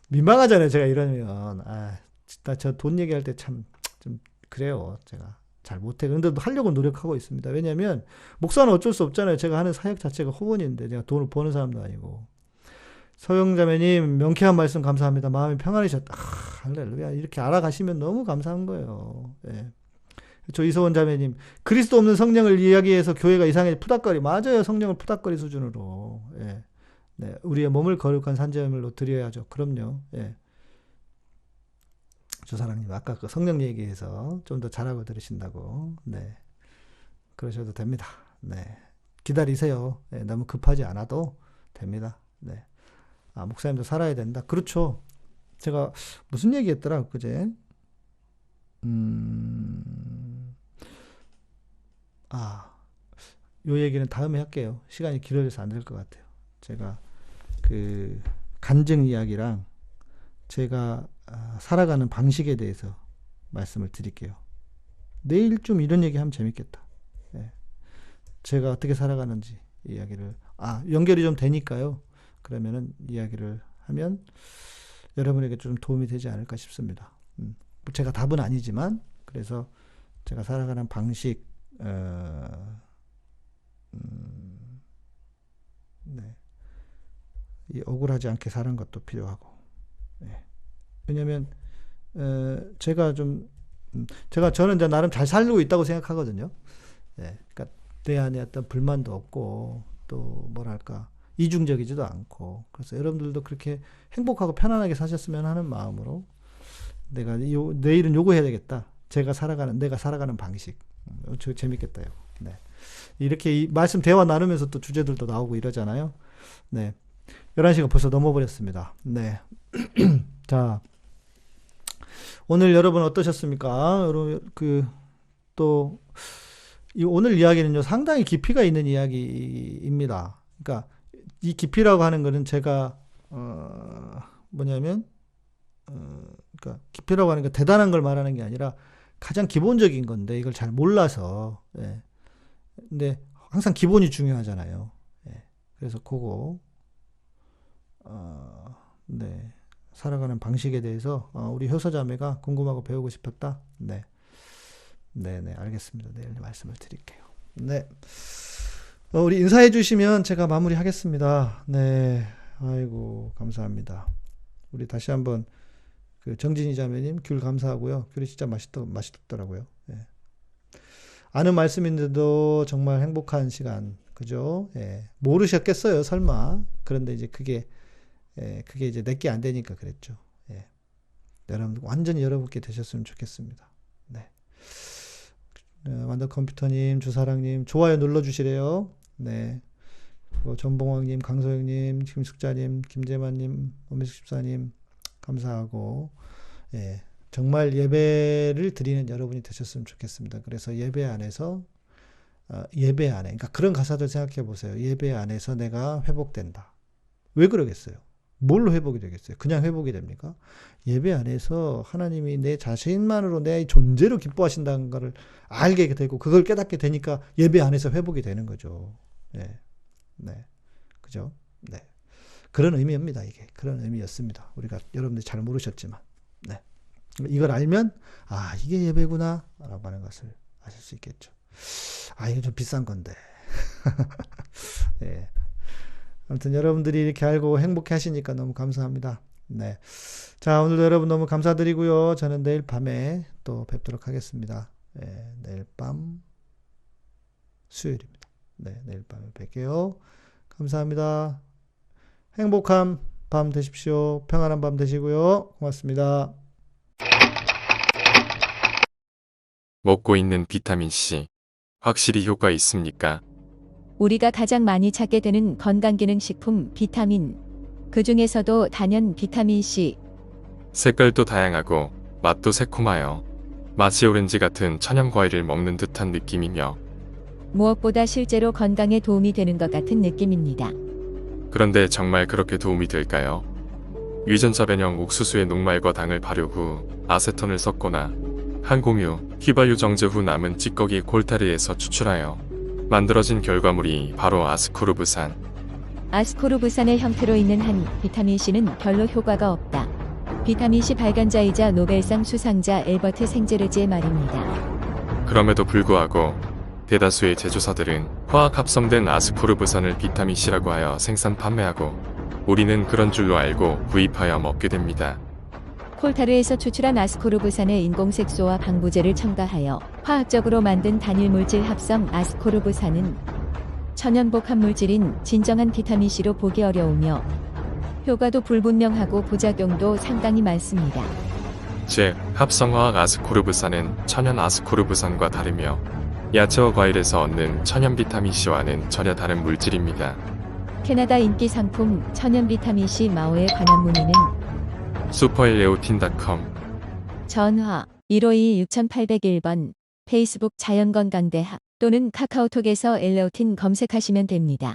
민망하잖아요, 제가 이러면. 아, 진짜 저 돈 얘기할 때 참, 좀, 그래요, 제가. 잘 못해. 근데 하려고 노력하고 있습니다. 왜냐면, 목사는 어쩔 수 없잖아요. 제가 하는 사역 자체가 후원인데, 제가 돈을 버는 사람도 아니고. 서영자매님, 명쾌한 말씀 감사합니다. 마음이 평안해졌다. 할렐루야. 이렇게 알아가시면 너무 감사한 거예요. 예. 저 이소원 자매님, 그리스도 없는 성령을 이야기해서 교회가 이상해 푸닥거리. 맞아요. 성령을 푸닥거리 수준으로. 예. 네. 우리의 몸을 거룩한 산재물로 드려야죠. 그럼요. 예. 조사랑님, 아까 그 성령 얘기해서 좀 더 잘하고 들으신다고. 네. 그러셔도 됩니다. 네. 기다리세요. 네. 너무 급하지 않아도 됩니다. 네. 아, 목사님도 살아야 된다. 그렇죠. 제가 무슨 얘기 했더라, 그제? 요 얘기는 다음에 할게요. 시간이 길어져서 안 될 것 같아요. 제가 그 간증 이야기랑 제가 살아가는 방식에 대해서 말씀을 드릴게요. 내일 좀 이런 얘기 하면 재밌겠다. 네. 제가 어떻게 살아가는지 이야기를, 연결이 좀 되니까요. 그러면은 이야기를 하면 여러분에게 좀 도움이 되지 않을까 싶습니다. 제가 답은 아니지만, 그래서 제가 살아가는 방식, 네. 이 억울하지 않게 사는 것도 필요하고, 네. 왜냐면, 저는 이제 나름 잘 살고 있다고 생각하거든요. 네. 그러니까 내 안에 어떤 불만도 없고, 또 뭐랄까, 이중적이지도 않고, 그래서 여러분들도 그렇게 행복하고 편안하게 사셨으면 하는 마음으로 내가 내일은 요거 해야 되겠다. 내가 살아가는 방식. 재밌겠다. 요. 네. 이렇게 이 말씀 대화 나누면서 또 주제들도 나오고 이러잖아요. 네. 11시가 벌써 넘어버렸습니다. 네. 자, 오늘 여러분 어떠셨습니까? 오늘 이야기는요, 상당히 깊이가 있는 이야기입니다. 그러니까 이 깊이라고 하는 거는 제가 그러니까 깊이라고 하는 게 대단한 걸 말하는 게 아니라 가장 기본적인 건데 이걸 잘 몰라서. 예. 근데 항상 기본이 중요하잖아요. 예. 그래서 그거 네. 살아가는 방식에 대해서 우리 효서자매가 궁금하고 배우고 싶었다. 네. 네네, 알겠습니다. 내일 말씀을 드릴게요. 네. 우리 인사해 주시면 제가 마무리 하겠습니다. 네. 아이고, 감사합니다. 우리 다시 한번 그 정진희 자매님 귤 감사하고요. 귤이 진짜 맛있더라고요. 예. 아는 말씀인데도 정말 행복한 시간. 그죠? 예. 모르셨겠어요, 설마. 그런데 이제 그게 이제 내게 안 되니까 그랬죠. 예. 여러분, 완전히 여러분께 되셨으면 좋겠습니다. 네. 완더컴퓨터님, 주사랑님, 좋아요 눌러주시래요. 네. 그리고 전봉왕님, 강소영님, 김숙자님, 김재만님, 오미숙 집사님, 감사하고, 예. 정말 예배를 드리는 여러분이 되셨으면 좋겠습니다. 그래서 예배 안에, 그러니까 그런 가사들 생각해 보세요. 예배 안에서 내가 회복된다. 왜 그러겠어요? 뭘로 회복이 되겠어요? 그냥 회복이 됩니까? 예배 안에서 하나님이 내 자신만으로 내 존재로 기뻐하신다는 것을 알게 되고 그걸 깨닫게 되니까 예배 안에서 회복이 되는 거죠. 네. 네. 그죠? 네. 그런 의미입니다, 이게. 그런 의미였습니다. 우리가 여러분들이 잘 모르셨지만. 네. 이걸 알면, 이게 예배구나, 라고 하는 것을 아실 수 있겠죠. 이게 좀 비싼 건데. 네. 아무튼 여러분들이 이렇게 알고 행복해 하시니까 너무 감사합니다. 네. 자, 오늘도 여러분 너무 감사드리고요. 저는 내일 밤에 또 뵙도록 하겠습니다. 네, 내일 밤 수요일입니다. 네, 내일 밤에 뵐게요. 감사합니다. 행복한 밤 되십시오. 평안한 밤 되시고요. 고맙습니다. 먹고 있는 비타민C 확실히 효과 있습니까? 우리가 가장 많이 찾게 되는 건강기능식품 비타민, 그 중에서도 단연 비타민C. 색깔도 다양하고 맛도 새콤하여 마치 오렌지 같은 천연 과일을 먹는 듯한 느낌이며 무엇보다 실제로 건강에 도움이 되는 것 같은 느낌입니다. 그런데 정말 그렇게 도움이 될까요? 유전자 변형 옥수수의 녹말과 당을 발효 후 아세톤을 섞거나 항공유, 휘발유 정제 후 남은 찌꺼기 콜타르에서 추출하여 만들어진 결과물이 바로 아스코르브산. 아스코르브산의 형태로 있는 한 비타민C는 별로 효과가 없다. 비타민C 발간자이자 노벨상 수상자 엘버트 생제르지의 말입니다. 그럼에도 불구하고 대다수의 제조사들은 화학 합성된 아스코르브산을 비타민C라고 하여 생산 판매하고 우리는 그런 줄로 알고 구입하여 먹게 됩니다. 콜타르에서 추출한 아스코르브산에 인공색소와 방부제를 첨가하여 화학적으로 만든 단일 물질 합성 아스코르브산은 천연복합 물질인 진정한 비타민C로 보기 어려우며 효과도 불분명하고 부작용도 상당히 많습니다. 즉, 합성화학 아스코르브산은 천연 아스코르브산과 다르며 야채와 과일에서 얻는 천연 비타민C와는 전혀 다른 물질입니다. 캐나다 인기 상품 천연 비타민C 마오에 관한 문의는 슈퍼엘레오틴.com 전화 152-6801번, 페이스북 자연건강대학 또는 카카오톡에서 엘레오틴 검색하시면 됩니다.